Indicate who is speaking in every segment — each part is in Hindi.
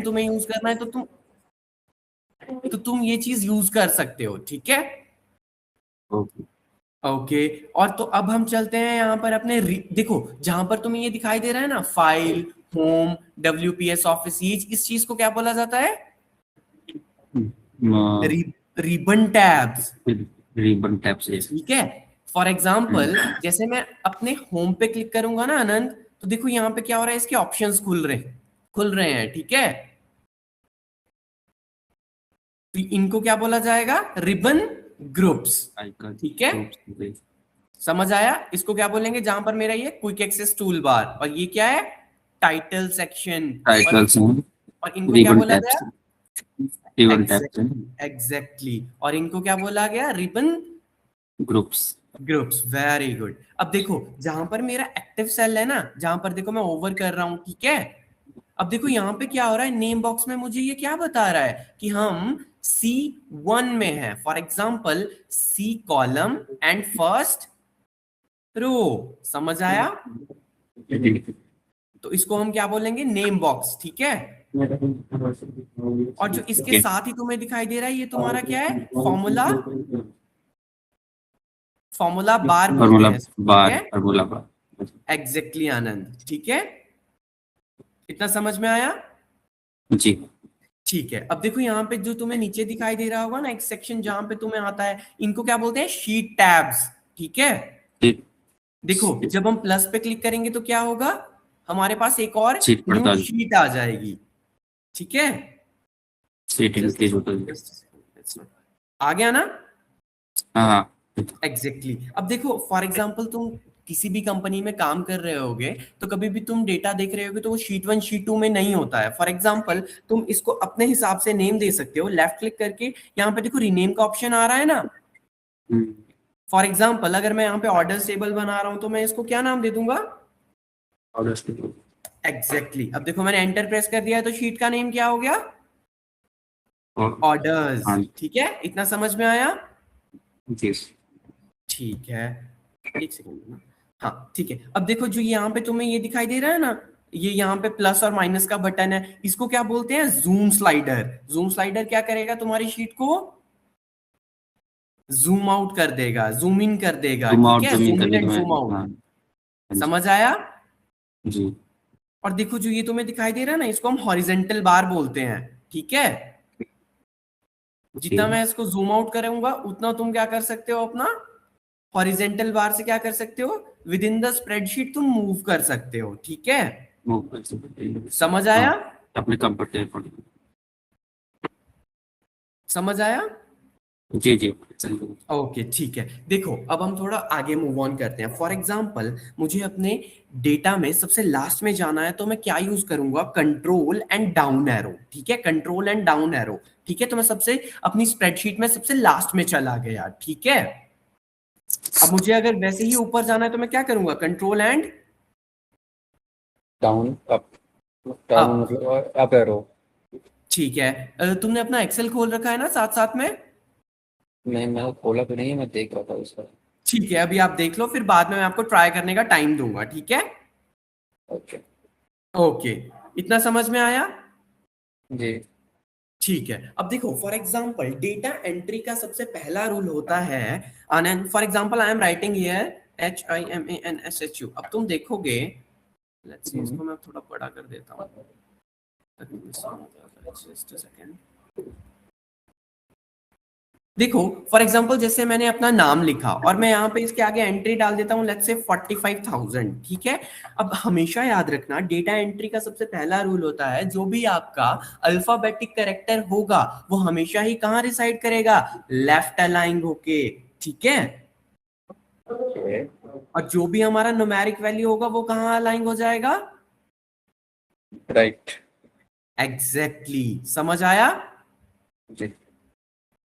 Speaker 1: तुम्हें यूज करना है तो तुम ये चीज यूज कर सकते हो, ठीक है।
Speaker 2: ओके
Speaker 1: ओके और तो अब हम चलते हैं यहाँ पर अपने देखो जहां पर तुम्हें ये दिखाई दे रहा है ना, फाइल, होम, WPS ऑफिस, ये इस चीज को क्या बोला जाता है? Ribbon tabs.
Speaker 2: रिबन टैब से,
Speaker 1: ठीक है। फॉर एग्जाम्पल जैसे मैं अपने होम पे क्लिक करूंगा ना आनंद, तो देखो यहाँ पे क्या हो रहा है, इसके ऑप्शंस खुल रहे हैं, ठीक है। तो इनको क्या बोला जाएगा? रिबन ग्रुप्स, ठीक है। समझ आया? इसको क्या बोलेंगे जहां पर मेरा ये क्विक एक्सेस टूल बार, और ये क्या है? टाइटल सेक्शन, और इनको क्या बोला गया? एग्जैक्टली और इनको क्या बोला गया? Ribbon groups. Very good. अब देखो जहां पर मेरा एक्टिव सेल है ना, जहां पर देखो मैं ओवर कर रहा हूं, ठीक है। अब देखो यहाँ पे क्या हो रहा है, नेम बॉक्स में मुझे ये क्या बता रहा है कि हम C1 में है। For example C column and first row. समझ आया? तो इसको हम क्या बोलेंगे? नेम बॉक्स, ठीक है। और जो इसके साथ ही तुम्हें दिखाई दे रहा है, ये तुम्हारा क्या है? फॉर्मूला बार बोलते हैं, ठीक है। एग्जैक्टली आनंद, ठीक है। इतना समझ में आया?
Speaker 2: जी
Speaker 1: ठीक है। अब देखो यहाँ पे जो तुम्हें नीचे दिखाई दे रहा होगा ना एक सेक्शन, जहां पे तुम्हें आता है, इनको क्या बोलते हैं? शीट टैब्स, ठीक है। देखो जब हम प्लस पे क्लिक करेंगे तो क्या होगा? हमारे पास एक और न्यू शीट आ जाएगी, ठीक है। आ गया ना?
Speaker 2: हाँ
Speaker 1: एग्जैक्टली अब देखो फॉर एग्जाम्पल तुम किसी भी कंपनी में काम कर रहे होगे, तो कभी भी तुम डेटा देख रहे होगे तो वो शीट 1 शीट 2 में नहीं होता है। फॉर एग्जाम्पल तुम इसको अपने हिसाब से नेम दे सकते हो, लेफ्ट क्लिक करके यहाँ पे देखो रीनेम का ऑप्शन आ रहा है ना। फॉर एग्जाम्पल अगर मैं यहाँ पे ऑर्डर टेबल बना रहा हूं तो मैं इसको क्या नाम दे दूंगा? एग्जैक्टली अब देखो मैंने एंटर प्रेस कर दिया है, तो शीट का नेम क्या हो गया? ऑर्डर्स, ठीक है। इतना समझ में आया? ठीक है, एक सेकंड ना। हाँ ठीक है। अब देखो जो यहाँ पे तुम्हें ये दिखाई दे रहा है ना, ये यहाँ पे प्लस और माइनस का बटन है, इसको क्या बोलते हैं? Zoom slider. जूम स्लाइडर क्या करेगा? तुम्हारी शीट को जूम आउट कर देगा, जूम इन कर देगा, ठीक है। Zoom in and zoom out. समझ आया?
Speaker 2: जी।
Speaker 1: और देखो जो ये तुम्हें दिखाई दे रहा है ना, इसको हम हॉरिजेंटल बार बोलते हैं, ठीक है। जितना मैं इसको जूम आउट करूंगा उतना तुम क्या कर सकते हो? अपना हॉरिजेंटल बार से क्या कर सकते हो? विद इन द स्प्रेडशीट तुम मूव कर सकते हो, ठीक है। समझ आया?
Speaker 2: अपने कंफर्टेबल,
Speaker 1: समझ आया?
Speaker 2: जी जी।
Speaker 1: ओके ठीक है। देखो अब हम थोड़ा आगे मूव ऑन करते हैं। फॉर एग्जांपल मुझे अपने डेटा में सबसे लास्ट में जाना है, तो मैं क्या यूज करूंगा? कंट्रोल एंड डाउन एरो, ठीक है। कंट्रोल एंड डाउन एरो, ठीक है। तो मैं सबसे अपनी स्प्रेडशीट में सबसे लास्ट में चला गया, ठीक है। अब मुझे अगर वैसे ही ऊपर जाना है तो मैं क्या करूंगा? Control and
Speaker 3: down up, down मतलब अप एरो।
Speaker 1: ठीक है। तुमने अपना एक्सेल खोल रखा है ना साथ साथ में?
Speaker 3: नहीं मैं खोला तो नहीं है, मैं देख रहा था उसका।
Speaker 1: ठीक है अभी आप देख लो, फिर बाद में मैं आपको ट्राई करने का टाइम दूंगा, ठीक है।
Speaker 3: ओके
Speaker 1: ओके इतना समझ में आया?
Speaker 3: जी।
Speaker 1: ठीक है। अब देखो फॉर एग्जांपल डेटा एंट्री का सबसे पहला रूल होता है Anand. For example I am writing here HIMANSHU। अब तुम देखोगे, लेट्स सी इसको मैं थोड़ा बड़ा कर देता हूँ। Just a second. देखो फॉर एग्जांपल जैसे मैंने अपना नाम लिखा और मैं यहाँ पे इसके आगे एंट्री डाल देता हूँ, लेट्स से 45,000, ठीक है। अब हमेशा याद रखना डेटा एंट्री का सबसे पहला रूल होता है, जो भी आपका अल्फाबेटिक कैरेक्टर होगा वो हमेशा ही कहाँ रिसाइड करेगा? लेफ्ट अलाइन होके, ठीक है। और जो भी हमारा न्यूमेरिक वैल्यू होगा वो कहाँ अलाइन हो जाएगा?
Speaker 3: राइट।
Speaker 1: एग्जैक्टली समझ आया?
Speaker 3: जी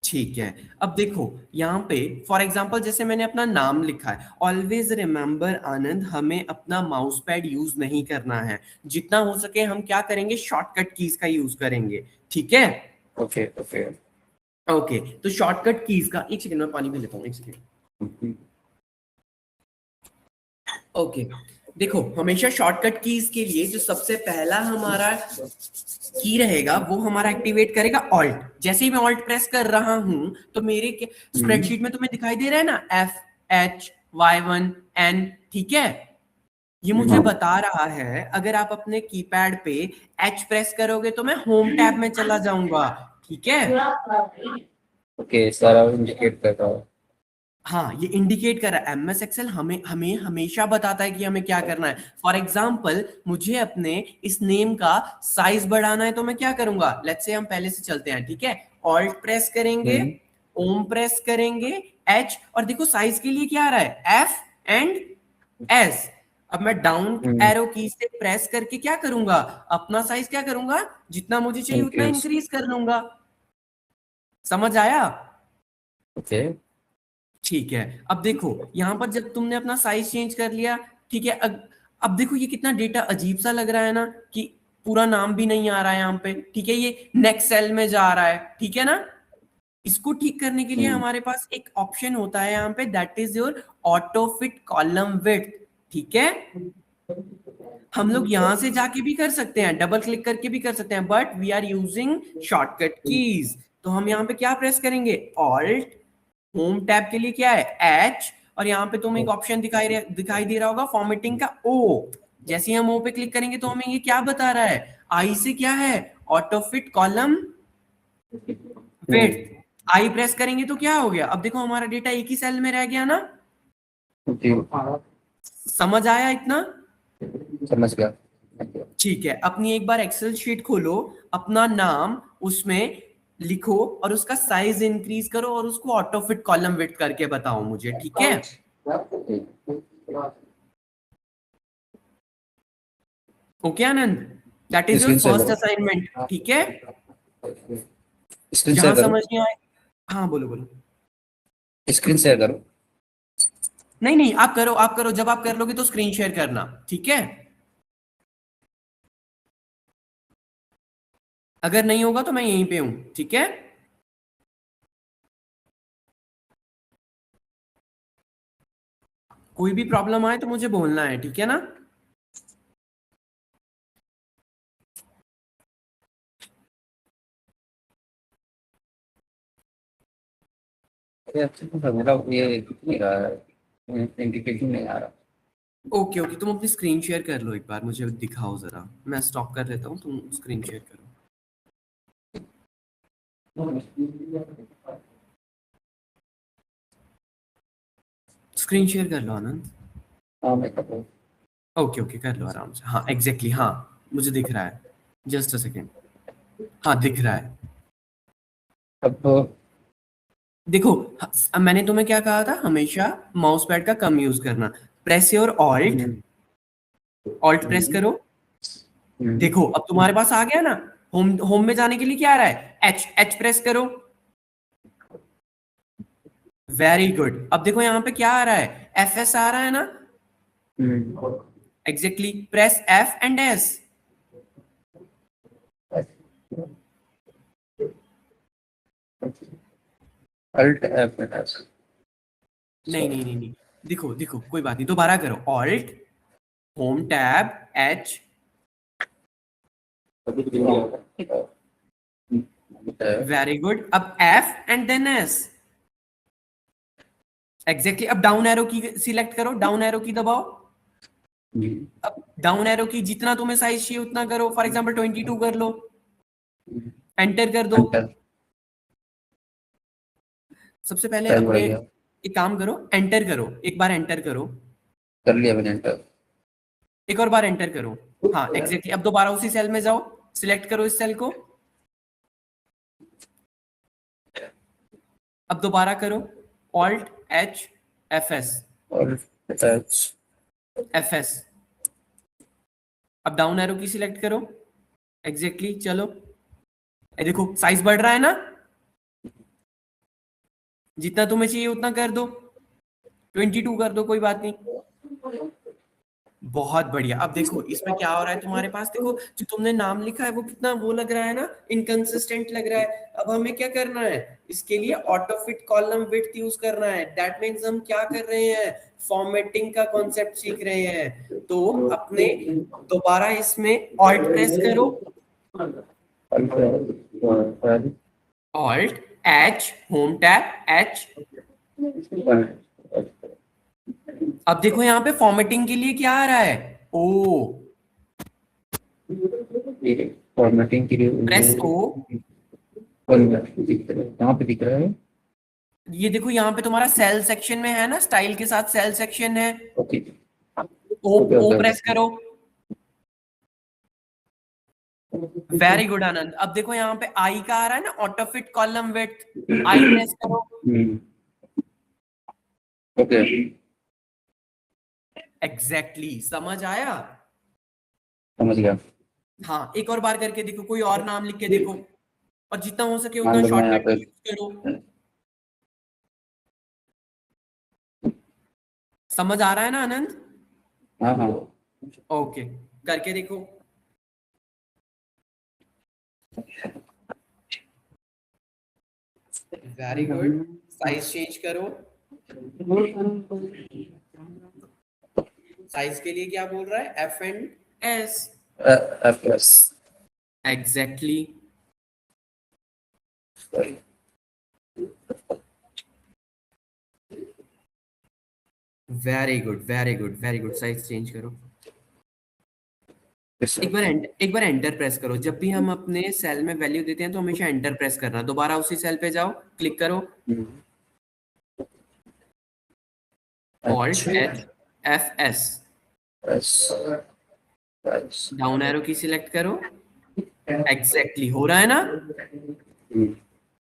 Speaker 1: ठीक है। अब देखो यहाँ पे फॉर एग्जांपल जैसे मैंने अपना नाम लिखा है, ऑलवेज रिमेंबर आनंद, हमें अपना माउस पैड यूज नहीं करना है। जितना हो सके हम क्या करेंगे? शॉर्टकट कीज का यूज करेंगे, ठीक है।
Speaker 3: ओके ओके
Speaker 1: ओके तो शॉर्टकट कीज का, एक सेकंड में पानी भी लेता हूँ, एक सेकंड। ओके देखो हमेशा शॉर्टकट कीज के लिए जो सबसे पहला हमारा की रहेगा वो हमारा एक्टिवेट करेगा ऑल्ट। जैसे ही मैं ऑल्ट प्रेस कर रहा हूं तो मेरे स्प्रेडशीट में तुम्हें दिखाई दे रहा है ना FHY1N, ठीक है। ये मुझे बता रहा है अगर आप अपने कीपैड पे H प्रेस करोगे तो मैं होम टैब में चला जाऊंगा, ठीक है।
Speaker 3: ओके, सारा इंडिकेट कर रहा है।
Speaker 1: हाँ, ये इंडिकेट कर रहा है। MS एक्सेल हमें हमें हमेशा बताता है कि हमें क्या करना है। फॉर एग्जाम्पल मुझे अपने इस नेम का साइज बढ़ाना है तो मैं क्या करूंगा, लेट्स से हम पहले से चलते हैं, ठीक है। ऑल्ट प्रेस करेंगे, ओम प्रेस करेंगे, H, और देखो साइज के लिए क्या आ रहा है F&S। अब मैं डाउन एरो की से प्रेस करके क्या करूंगा, अपना साइज क्या करूंगा, जितना मुझे चाहिए उतना
Speaker 3: Increase.
Speaker 1: इंक्रीज कर लूंगा। समझ आया?
Speaker 3: ओके,
Speaker 1: ठीक है। अब देखो यहाँ पर जब तुमने अपना साइज चेंज कर लिया, ठीक है। अब देखो ये कितना डेटा अजीब सा लग रहा है ना, कि पूरा नाम भी नहीं आ रहा है यहाँ पे, ठीक है। ये नेक्स्ट सेल में जा रहा है, ठीक है ना। इसको ठीक करने के लिए हमारे पास एक ऑप्शन होता है यहाँ पे, that is your auto fit column width, ठीक है। हम लोग यहां से जाके भी कर सकते हैं, डबल क्लिक करके भी कर सकते हैं, but we are using shortcut keys. तो हम यहाँ पे क्या प्रेस करेंगे, ऑल्ट, होम टैब के लिए क्या है H, और यहाँ पे तुम्हें एक ऑप्शन दिखाई दे रहा होगा फॉर्मेटिंग का O। जैसे ही हम O पे क्लिक करेंगे तो हमें ये क्या बता रहा है, I से क्या है, auto fit column width. I press करेंगे तो क्या हो गया, अब देखो हमारा डेटा एक ही सेल में रह गया ना। समझ आया इतना?
Speaker 3: समझ गया।
Speaker 1: ठीक है। अपनी एक बार एक्सेल शीट खोलो, अपना नाम उसमें लिखो और उसका साइज इंक्रीज करो और उसको ऑटो फिट कॉलम विड्थ करके बताओ मुझे, ठीक है। Okay Anand, that is your
Speaker 3: screen share
Speaker 1: first
Speaker 3: करो।
Speaker 1: असाइनमेंट, ठीक है।
Speaker 3: स्क्रीन
Speaker 1: जहां
Speaker 3: शेयर करो।
Speaker 1: समझ नहीं आए, हाँ बोलो बोलो।
Speaker 3: स्क्रीन शेयर करो।
Speaker 1: नहीं नहीं, आप करो, जब आप कर लोगे तो स्क्रीन शेयर करना, ठीक है। अगर नहीं होगा तो मैं यहीं पे हूं, ठीक है। कोई भी प्रॉब्लम आए तो मुझे बोलना है, ठीक है ना।
Speaker 3: मेरा ये नहीं रहा है, इंडिकेशन नहीं आ रहा।
Speaker 1: ओके ओके, तुम अपनी स्क्रीन शेयर कर लो, एक बार मुझे दिखाओ जरा, मैं स्टॉप कर लेता हूँ, तुम स्क्रीन शेयर करो। स्क्रीन शेयर कर लो आनंद।
Speaker 3: हाँ, मैं कर रहा हूँ।
Speaker 1: ओके ओके, कर लो आराम से, हाँ एग्जैक्टली हाँ, मुझे दिख रहा है। जस्ट अ सेकेंड, हाँ दिख रहा है।
Speaker 3: अब
Speaker 1: देखो मैंने तुम्हें क्या कहा था, हमेशा माउस पैड का कम यूज करना। Press your alt, alt press करो। देखो अब तुम्हारे पास आ गया ना, होम होम में जाने के लिए क्या आ रहा है, एच प्रेस करो। Very good. अब देखो यहाँ पे क्या आ रहा है, FS आ रहा है ना। Exactly, press F&S।
Speaker 3: Alt F
Speaker 1: नहीं नहीं नहीं नहीं, देखो देखो कोई बात नहीं, दोबारा करो, alt, home tab, H। Very good. अब F and then S। Exactly. अब डाउन एरो की सिलेक्ट करो, डाउन एरो की दबाओ। अब डाउन एरो की जितना तुम्हें साइज चाहिए उतना करो, फॉर एग्जांपल 22 कर लो, एंटर कर दो। सबसे पहले
Speaker 3: साइज बढ़
Speaker 1: अपने
Speaker 3: गया।
Speaker 1: एक काम करो, एंटर करो, एक बार एंटर करो,
Speaker 3: कर लिया मैंने एंटर।
Speaker 1: एक और बार एंटर करो। हाँ एग्जैक्टली। अब दोबारा उसी सेल में जाओ, सिलेक्ट करो इस सेल को, अब दोबारा करो, ऑल्ट H FS,
Speaker 3: और टच
Speaker 1: FS। अब डाउन एरो की सिलेक्ट करो, एग्जैक्टली चलो, ये देखो साइज बढ़ रहा है ना, जितना तुम्हें चाहिए उतना कर दो, 22 कर दो, कोई बात नहीं। बहुत बढ़िया। अब देखो इसमें क्या हो रहा है तुम्हारे पास, देखो जो तुमने नाम लिखा है वो कितना वो लग रहा है ना, इनकंसिस्टेंट लग रहा है। अब हमें क्या करना है, इसके लिए auto fit column width use करना है। दैट मींस हम क्या कर रहे हैं, फॉर्मेटिंग का कॉन्सेप्ट सीख रहे हैं। तो अपने दोबारा इसमें ऑल्ट प्रेस करो, alt H, home tab H. अब देखो यहाँ पे फॉर्मेटिंग के लिए क्या आ रहा है, ओ,
Speaker 3: फॉर्मेटिंग के लिए
Speaker 1: प्रेस ओ।
Speaker 3: कहाँ पे दिख रहा है?
Speaker 1: ये देखो यहाँ पे तुम्हारा सेल सेक्शन में है ना, स्टाइल के साथ सेल सेक्शन है,
Speaker 3: ओके
Speaker 1: ओ, ओ प्रेस करो। वेरी गुड आनंद। अब देखो यहाँ पे आई का आ रहा है ना, ऑटो फिट कॉलम विड्थ, आई प्रेस करो।
Speaker 3: ओके
Speaker 1: एग्जैक्टली समझ आया।
Speaker 3: समझ गया।
Speaker 1: हाँ एक और बार करके देखो, कोई और नाम लिख के देखो, और जितना हो सके
Speaker 3: मान
Speaker 1: उतना
Speaker 3: लो मैं यहाँ
Speaker 1: शॉर्टकट
Speaker 3: पे
Speaker 1: यूज करो। समझ आ रहा है ना आनंद?
Speaker 3: हाँ हाँ
Speaker 1: ओके, करके देखो। Very good. साइज चेंज करो। साइज के लिए क्या बोल रहा है, F and S.
Speaker 3: F
Speaker 1: exactly. Very good very good very good. Size change करो। एक बार एंटर प्रेस करो। जब भी हम अपने सेल में वैल्यू देते हैं तो हमेशा एंटर प्रेस करना। दोबारा उसी सेल पे जाओ, क्लिक करो, alt H F S, down arrow key select करो। एग्जैक्टली हो रहा है ना?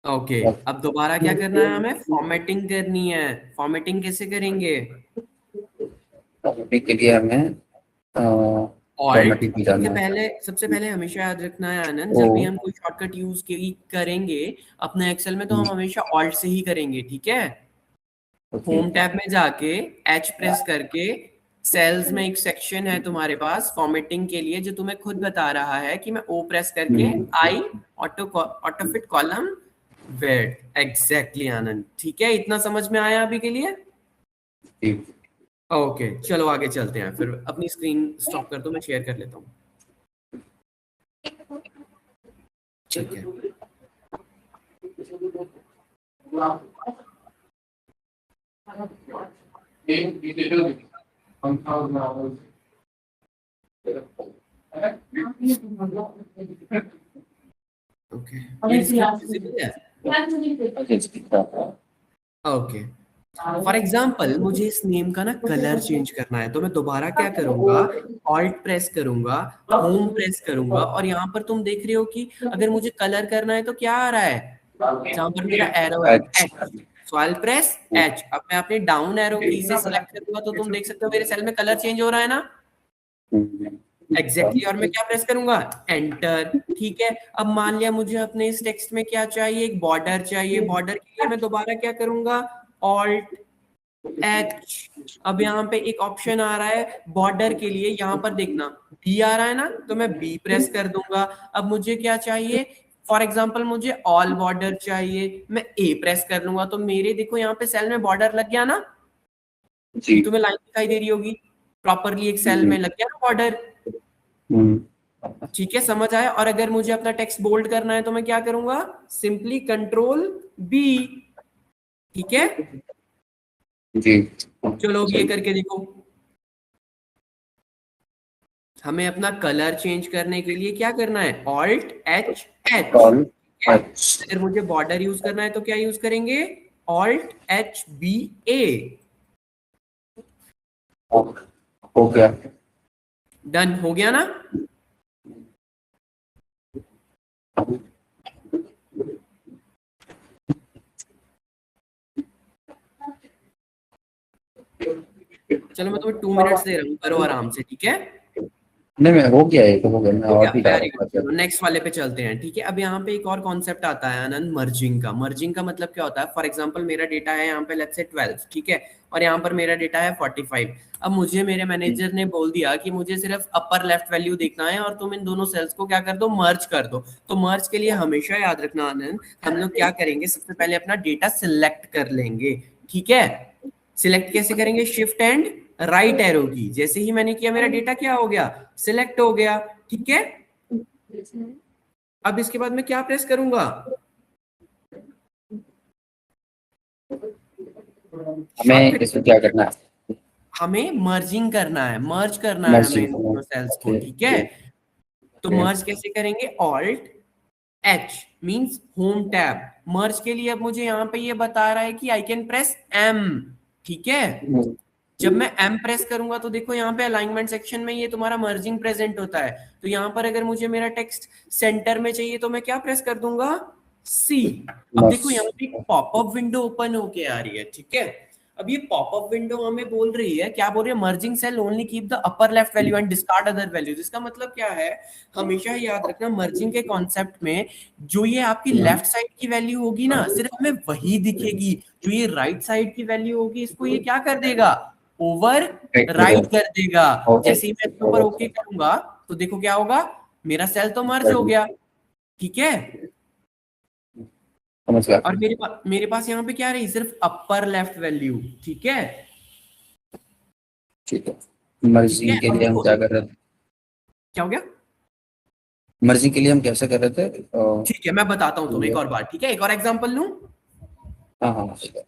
Speaker 1: ओके, अब दोबारा क्या करना है, हमें फॉर्मेटिंग करनी है। फॉर्मेटिंग कैसे करेंगे,
Speaker 3: के लिए हमें
Speaker 1: ऑल्ट।
Speaker 3: फॉर्मेटिंग भी जाना है।
Speaker 1: सबसे पहले हमेशा याद रखना है आनंद,
Speaker 3: ओ
Speaker 1: जब भी हम कोई शॉर्टकट यूज करेंगे अपने एक्सेल में, तो हम हमेशा ऑल्ट से ही करेंगे, ठीक है।
Speaker 3: ओके
Speaker 1: होम टैब में जाके एच प्रेस करके, सेल्स में एक सेक्शन है तुम्हारे पास फॉर्मेटिंग के लिए, जो तुम्हें खुद बता रहा है कि मैं ओ प्रेस करके I, auto fit column width. Exactly Anand, ठीक है, इतना समझ में आया अभी के लिए?
Speaker 3: ठीक
Speaker 1: ओके चलो आगे चलते हैं, फिर अपनी स्क्रीन स्टॉप कर दो, मैं शेयर कर लेता हूँ। ठीक है, ओके, मेरी स्क्रीन विजिबल है? ओके, फॉर एग्जाम्पल मुझे इस नेम का ना कलर चेंज करना है, तो मैं दोबारा क्या करूंगा, ऑल्ट प्रेस करूंगा, होम प्रेस करूंगा, और यहाँ पर तुम देख रहे हो कि अगर मुझे कलर करना है तो क्या आ रहा है, जहां पर मेरा एरो है एच, सो आई प्रेस एच। अब मैं अपने डाउन एरो की से सिलेक्ट करूंगा तो तुम देख सकते हो मेरे सेल में कलर चेंज हो रहा है ना। एग्जैक्टली और मैं क्या प्रेस करूंगा, एंटर। ठीक है, अब मान लिया मुझे अपने इस टेक्स्ट में क्या चाहिए, एक बॉर्डर चाहिए। बॉर्डर के लिए मैं दोबारा क्या करूंगा, ऑल्ट एच। अब यहाँ पे एक ऑप्शन आ रहा है बॉर्डर के लिए, यहाँ पर देखना बी आ रहा है ना, तो मैं बी प्रेस कर दूंगा। अब मुझे क्या चाहिए, फॉर एग्जाम्पल मुझे ऑल बॉर्डर चाहिए, मैं ए प्रेस कर लूंगा। तो मेरे देखो यहाँ पे सेल में बॉर्डर लग गया ना,
Speaker 3: जी
Speaker 1: तुम्हें लाइन दिखाई दे रही होगी, प्रॉपरली एक सेल में लग गया ना बॉर्डर। ठीक है, समझ आया। और अगर मुझे अपना टेक्स्ट बोल्ड करना है तो मैं क्या करूंगा, सिंपली कंट्रोल बी। ठीक है,
Speaker 3: जी
Speaker 1: चलो अब ये करके देखो। हमें अपना कलर चेंज करने के लिए क्या करना है, ऑल्ट एच एच।
Speaker 3: ऑल
Speaker 1: अगर मुझे बॉर्डर यूज करना है तो क्या यूज करेंगे, ऑल्ट एच बी ए।
Speaker 3: हो गया।
Speaker 1: डन हो गया ना। चलो मैं तुम्हें 2 मिनट्स दे रहा हूँ, करो आराम से, ठीक है।
Speaker 3: नहीं मैं हो गया है, तो हो गया, मैं
Speaker 1: हो
Speaker 3: और
Speaker 1: गया,
Speaker 3: भी डाल
Speaker 1: वेरी
Speaker 3: रहा
Speaker 1: गुड।
Speaker 3: था।
Speaker 1: चलो नेक्स्ट वाले पे चलते हैं, ठीक है। अब यहाँ पे एक और कॉन्सेप्ट आता है आनंद, मर्जिंग का। मर्जिंग का मतलब क्या होता है? फॉर एग्जांपल मेरा डेटा है यहाँ पे लेट्स से 12, ठीक है, और यहाँ पर मेरा डेटा है 45। अब मुझे मेरे मैनेजर ने बोल दिया कि मुझे सिर्फ अपर लेफ्ट वैल्यू देखना है और तुम इन दोनों सेल्स को क्या कर दो, मर्ज कर दो। तो मर्ज के लिए हमेशा याद रखना आनंद, हम लोग क्या करेंगे, सबसे पहले अपना डेटा सिलेक्ट कर लेंगे, ठीक है। सिलेक्ट कैसे करेंगे? शिफ्ट एंड राइट एरो की। जैसे ही मैंने किया मेरा डेटा क्या हो गया, सिलेक्ट हो गया, ठीक है। अब इसके बाद मैं क्या प्रेस करूंगा?
Speaker 3: हमें इसमें क्या करना है?
Speaker 1: हमें मर्जिंग करना है, मर्ज करना है हमें
Speaker 3: मर्जी
Speaker 1: इन दोनों सेल्स को,
Speaker 3: ओके
Speaker 1: ठीक है। तो
Speaker 3: ओके।
Speaker 1: मर्ज कैसे करेंगे? Alt H means home tab. Merge के लिए अब मुझे यहाँ पे ये बता रहा है कि आई कैन प्रेस एम, ठीक है। जब मैं एम प्रेस करूंगा तो देखो यहाँ पे अलाइनमेंट सेक्शन में ये तुम्हारा मर्जिंग प्रेजेंट होता है। तो यहाँ पर अगर मुझे मेरा टेक्स्ट सेंटर में चाहिए तो मैं क्या प्रेस कर दूंगा? सी। अब देखो यहाँ पे एक पॉपअप विंडो ओपन होके आ रही है, ठीक है। अब ये पॉपअप विंडो हमें बोल रही है, क्या बोल रही है? Merging cell only keep the upper left value and discard other values. इसका मतलब क्या है? हमेशा याद रखना मर्जिंग के कॉन्सेप्ट में जो ये आपकी लेफ्ट साइड की वैल्यू होगी ना, सिर्फ हमें वही दिखेगी। जो ये राइट साइड की वैल्यू होगी इसको ये क्या कर देगा? ओवर राइट कर देगा। जैसे ही मैं इसके ऊपर ओके करूंगा तो देखो क्या होगा, मेरा सेल तो मर्ज हो गया, ठीक है।
Speaker 3: समझ गया।
Speaker 1: और मेरे पास यहाँ पे क्या रही? सिर्फ अपर लेफ्ट वैल्यू, ठीक है।
Speaker 3: ठीक है,
Speaker 1: ठीक
Speaker 3: मर्जी
Speaker 1: है,
Speaker 3: के
Speaker 1: अब
Speaker 3: लिए हम
Speaker 1: देखो
Speaker 3: क्या कर रहे थे?
Speaker 1: क्या हो गया।
Speaker 3: मर्जी के लिए हम कैसे कर रहे थे?
Speaker 1: ठीक है, मैं बताता हूँ तुम्हें एक और बार, ठीक है। एक और एग्जांपल लूं।
Speaker 3: हाँ हाँ ठीक है।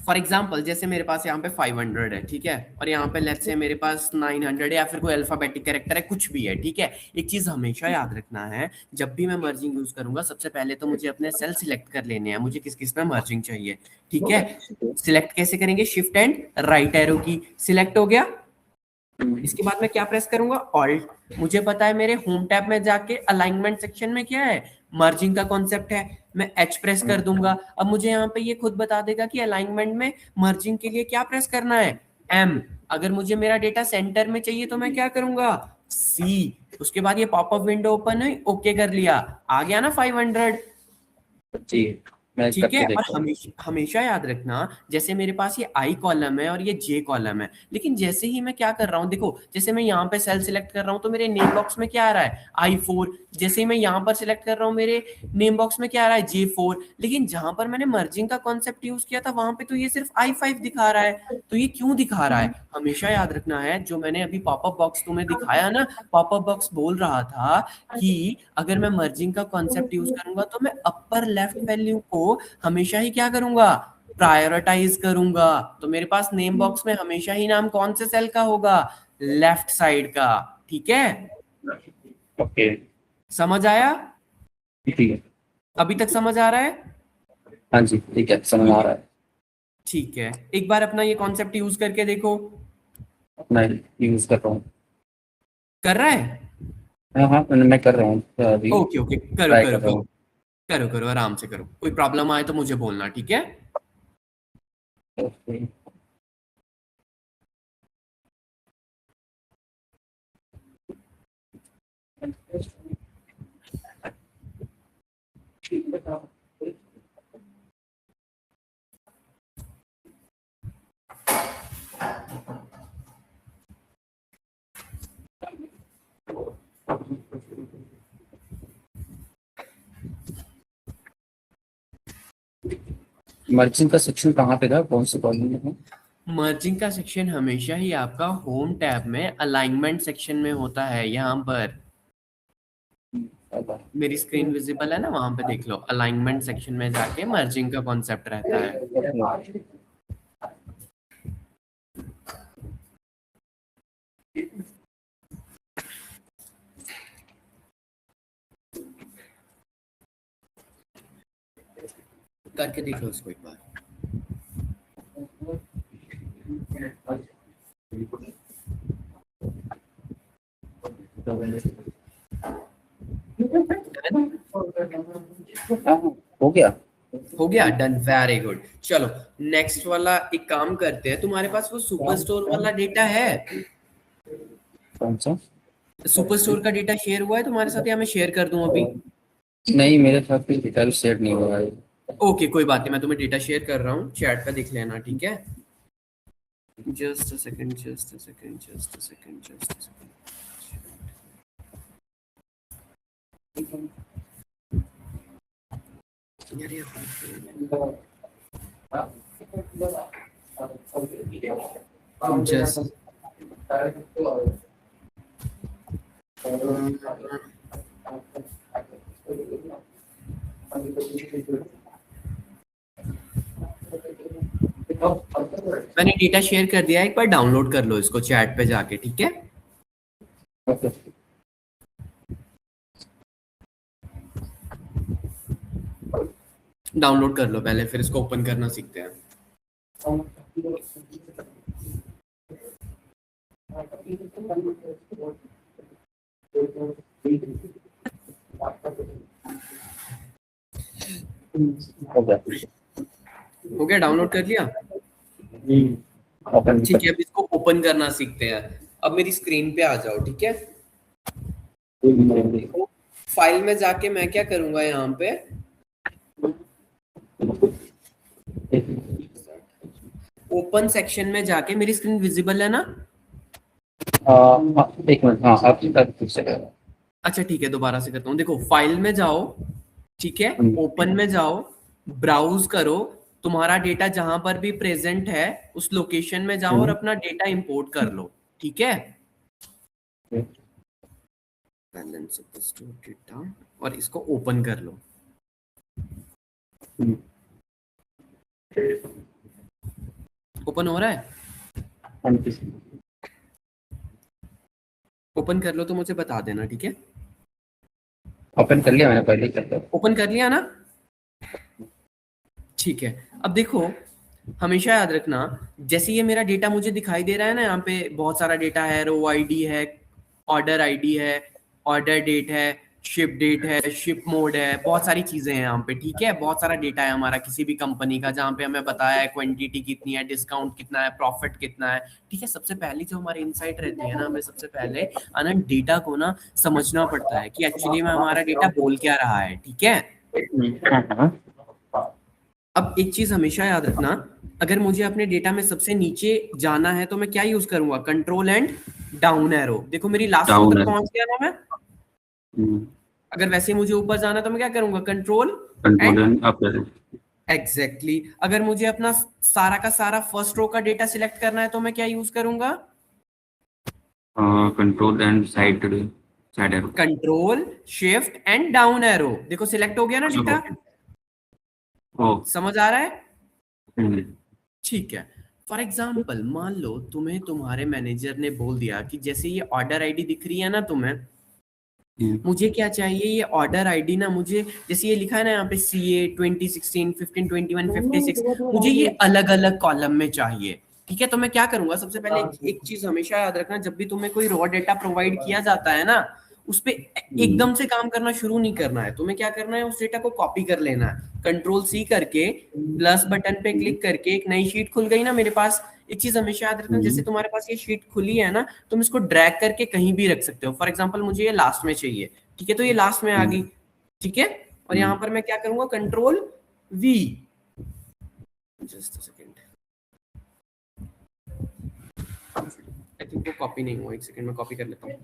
Speaker 1: फॉर एग्जाम्पल जैसे मेरे पास यहाँ पे 500 है, ठीक है, और यहाँ पे लेट्स से मेरे पास 900 या फिर कोई अल्फाबेटिक कैरेक्टर है, कुछ भी है, ठीक है। एक चीज हमेशा याद रखना है, जब भी मैं मर्जिंग यूज करूंगा सबसे पहले तो मुझे अपने सेल सिलेक्ट कर लेने हैं, मुझे किस किस में मर्जिंग चाहिए, ठीक है। सिलेक्ट कैसे करेंगे? Shift and right arrow key. Select हो गया, इसके बाद मैं क्या प्रेस करूंगा? ऑल्ट। मुझे पता है मेरे होम टैब में जाके अलाइनमेंट सेक्शन में क्या है, मर्जिंग का कॉन्सेप्ट है, मैं एच प्रेस कर दूंगा। अब मुझे यहाँ पे ये खुद बता देगा कि अलाइनमेंट में मर्जिंग के लिए क्या प्रेस करना है, एम। अगर मुझे मेरा डेटा सेंटर में चाहिए तो मैं क्या करूंगा? सी। उसके बाद ये पॉपअप विंडो ओपन है, ओके कर लिया, आ गया ना 500।
Speaker 3: जी मैं
Speaker 1: ठीक है।
Speaker 3: करके
Speaker 1: और
Speaker 3: देखता हूँ।
Speaker 1: हमेशा हमेशा याद रखना, जैसे मेरे पास ये आई कॉलम है और ये जे कॉलम है, लेकिन जैसे ही मैं क्या कर रहा हूँ, देखो जैसे मैं यहाँ पे सेल सिलेक्ट कर रहा हूँ तो मेरे नेम बॉक्स में क्या आ रहा है? I4। जैसे ही मैं यहाँ पर सिलेक्ट कर रहा हूँ मेरे नेम बॉक्स में क्या आ रहा है? J4। लेकिन जहां पर मैंने मर्जिंग का कॉन्सेप्ट यूज किया था वहां पे तो ये सिर्फ I5 दिखा रहा है। तो ये क्यों दिखा रहा है? हमेशा याद रखना है, जो मैंने अभी पॉपअप बॉक्स तुम्हें दिखाया ना, पॉपअप बॉक्स बोल रहा था कि अगर मैं मर्जिंग का कॉन्सेप्ट यूज करूंगा तो मैं अपर लेफ्ट वैल्यू को हमेशा ही क्या करूंगा? प्रायोरिटाइज करूंगा। तो मेरे पास नेम बॉक्स में हमेशा ही नाम कौन से सेल का होगा? लेफ्ट साइड का, ठीक है।
Speaker 3: ओके
Speaker 1: समझ आया?
Speaker 3: ठीक है।
Speaker 1: अभी तक समझ आ रहा है?
Speaker 3: हाँ जी ठीक है, समझ आ रहा है।
Speaker 1: ठीक है, एक बार अपना ये कॉन्सेप्ट यूज करके देखो।
Speaker 3: मैं यूज कर रहा हूँ।
Speaker 1: कर रहा है?
Speaker 3: हाँ हाँ मैं कर रहा हूँ अभी,
Speaker 1: ओके ओके, करो
Speaker 3: ट्राई
Speaker 1: करो
Speaker 3: कर रहा
Speaker 1: करो।
Speaker 3: हूँ।
Speaker 1: करो करो, आराम से करो, कोई प्रॉब्लम आए तो मुझे बोलना, ठीक है।
Speaker 3: ओके। मर्जिंग का सेक्शन कहाँ पे था, कौन से कॉलम में है?
Speaker 1: मर्जिंग का सेक्शन हमेशा ही आपका होम टैब में अलाइनमेंट सेक्शन में होता है। यहाँ पर मेरी स्क्रीन विजिबल है ना, वहां पे देख लो, अलाइनमेंट सेक्शन में जाके मर्जिंग का कॉन्सेप्ट रहता है। करके देख लो इसको एक बार।
Speaker 3: हाँ, हो गया।
Speaker 1: हो गया, डन, वेरी गुड। चलो नेक्स्ट वाला एक काम करते हैं, तुम्हारे पास वो सुपर स्टोर वाला डेटा है?
Speaker 3: कौन सा?
Speaker 1: सुपर स्टोर का डेटा शेयर हुआ है तुम्हारे साथ या मैं शेयर कर दूं अभी?
Speaker 3: नहीं, मेरे साथ कोई डिटेल शेयर नहीं हुआ है।
Speaker 1: ओके कोई बात नहीं, मैं तुम्हें डेटा शेयर कर रहा हूँ, चैट पे देख लेना, ठीक है? Just a second, just a second, just a second, just a second. यार जस्ट मैंने डेटा शेयर कर दिया है, एक बार डाउनलोड कर लो इसको चैट पे जाके, ठीक है? डाउनलोड कर लो पहले, फिर इसको ओपन करना सीखते हैं। हो गया, डाउनलोड कर लिया? ठीक है, अब इसको ओपन करना सीखते हैं। अब मेरी स्क्रीन पे आ जाओ, ठीक है? देखो फाइल में जाके मैं क्या करूंगा, यहाँ पे ओपन सेक्शन में जाके, मेरी स्क्रीन विजिबल है ना?
Speaker 3: एक मिनट, हाँ आप फिर से करो।
Speaker 1: अच्छा ठीक है, दोबारा से करता हूँ। देखो फाइल में जाओ, ठीक है? ओपन में जाओ, ब्राउज करो, तुम्हारा डेटा जहां पर भी प्रेजेंट है उस लोकेशन में जाओ और अपना डेटा इंपोर्ट कर लो, ठीक है? बैलेंस ऑफ स्टोर डेटा, और इसको ओपन कर लो। ओपन हो रहा है? ओपन कर लो तो मुझे बता देना, ठीक है?
Speaker 3: ओपन कर लिया मैंने, पहले ही कर लिया।
Speaker 1: ओपन कर लिया ना? ठीक है, अब देखो हमेशा याद रखना, जैसे ये मेरा डेटा मुझे दिखाई दे रहा है ना, यहाँ पे बहुत सारा डेटा है, रो आईडी है, ऑर्डर आईडी है, ऑर्डर डेट है, शिप डेट है, शिप मोड है, बहुत सारी चीजें हैं यहाँ पे, ठीक है? बहुत सारा डेटा है हमारा किसी भी कंपनी का, जहाँ पे हमें बताया है क्वांटिटी कितनी है, डिस्काउंट कितना है, प्रॉफिट कितना है, ठीक है? सबसे पहले जो हमारी इनसाइट रहती है ना, हमें सबसे पहले आना डेटा को ना समझना पड़ता है कि एक्चुअली में हमारा डेटा बोल क्या रहा है, ठीक है? अब एक चीज हमेशा याद रखना, अगर मुझे अपने डेटा में सबसे नीचे जाना है तो मैं क्या यूज करूंगा? Control and down arrow. देखो मेरी लास्ट रो तक पहुंच गया ना मैं। अगर वैसे ही मुझे ऊपर जाना है तो मैं क्या करूंगा? Control
Speaker 2: and up.
Speaker 1: एग्जैक्टली। अगर मुझे अपना सारा का सारा फर्स्ट रो का डेटा सिलेक्ट करना है तो मैं क्या यूज करूंगा?
Speaker 2: Control and side arrow.
Speaker 1: Control shift and down arrow. देखो सिलेक्ट हो गया ना डेटा? समझ आ रहा है? ठीक है। फॉर एग्जाम्पल मान लो तुम्हें तुम्हारे मैनेजर ने बोल दिया कि जैसे ये ऑर्डर आईडी दिख रही है ना तुम्हें, मुझे क्या चाहिए, ये ऑर्डर आईडी ना मुझे, जैसे ये लिखा है ना यहाँ पे CA 2016 15 21 56, मुझे ये अलग अलग कॉलम में चाहिए, ठीक है? तो मैं क्या करूंगा, सबसे पहले एक चीज हमेशा याद रखना, जब भी तुम्हें कोई रॉ डेटा प्रोवाइड किया जाता है ना, उस पे एकदम से काम करना शुरू नहीं करना है। तुम्हें क्या करना है, उस डेटा को कॉपी कर लेना है, कंट्रोल C करके प्लस बटन पे क्लिक करके एक नई शीट खुल गई ना मेरे पास। एक चीज हमेशा याद रखना, जैसे तुम्हारे पास ये शीट खुली है ना, तुम इसको ड्रैग करके कहीं भी रख सकते हो। फॉर एग्जांपल मुझे ये लास्ट में चाहिए, ठीक है? तो ये लास्ट में आ गई, ठीक है? और यहाँ पर मैं क्या करूंगा? Control V। Just second, I think वो कॉपी नहीं हुआ, एक सेकंड में कॉपी कर लेता हूँ,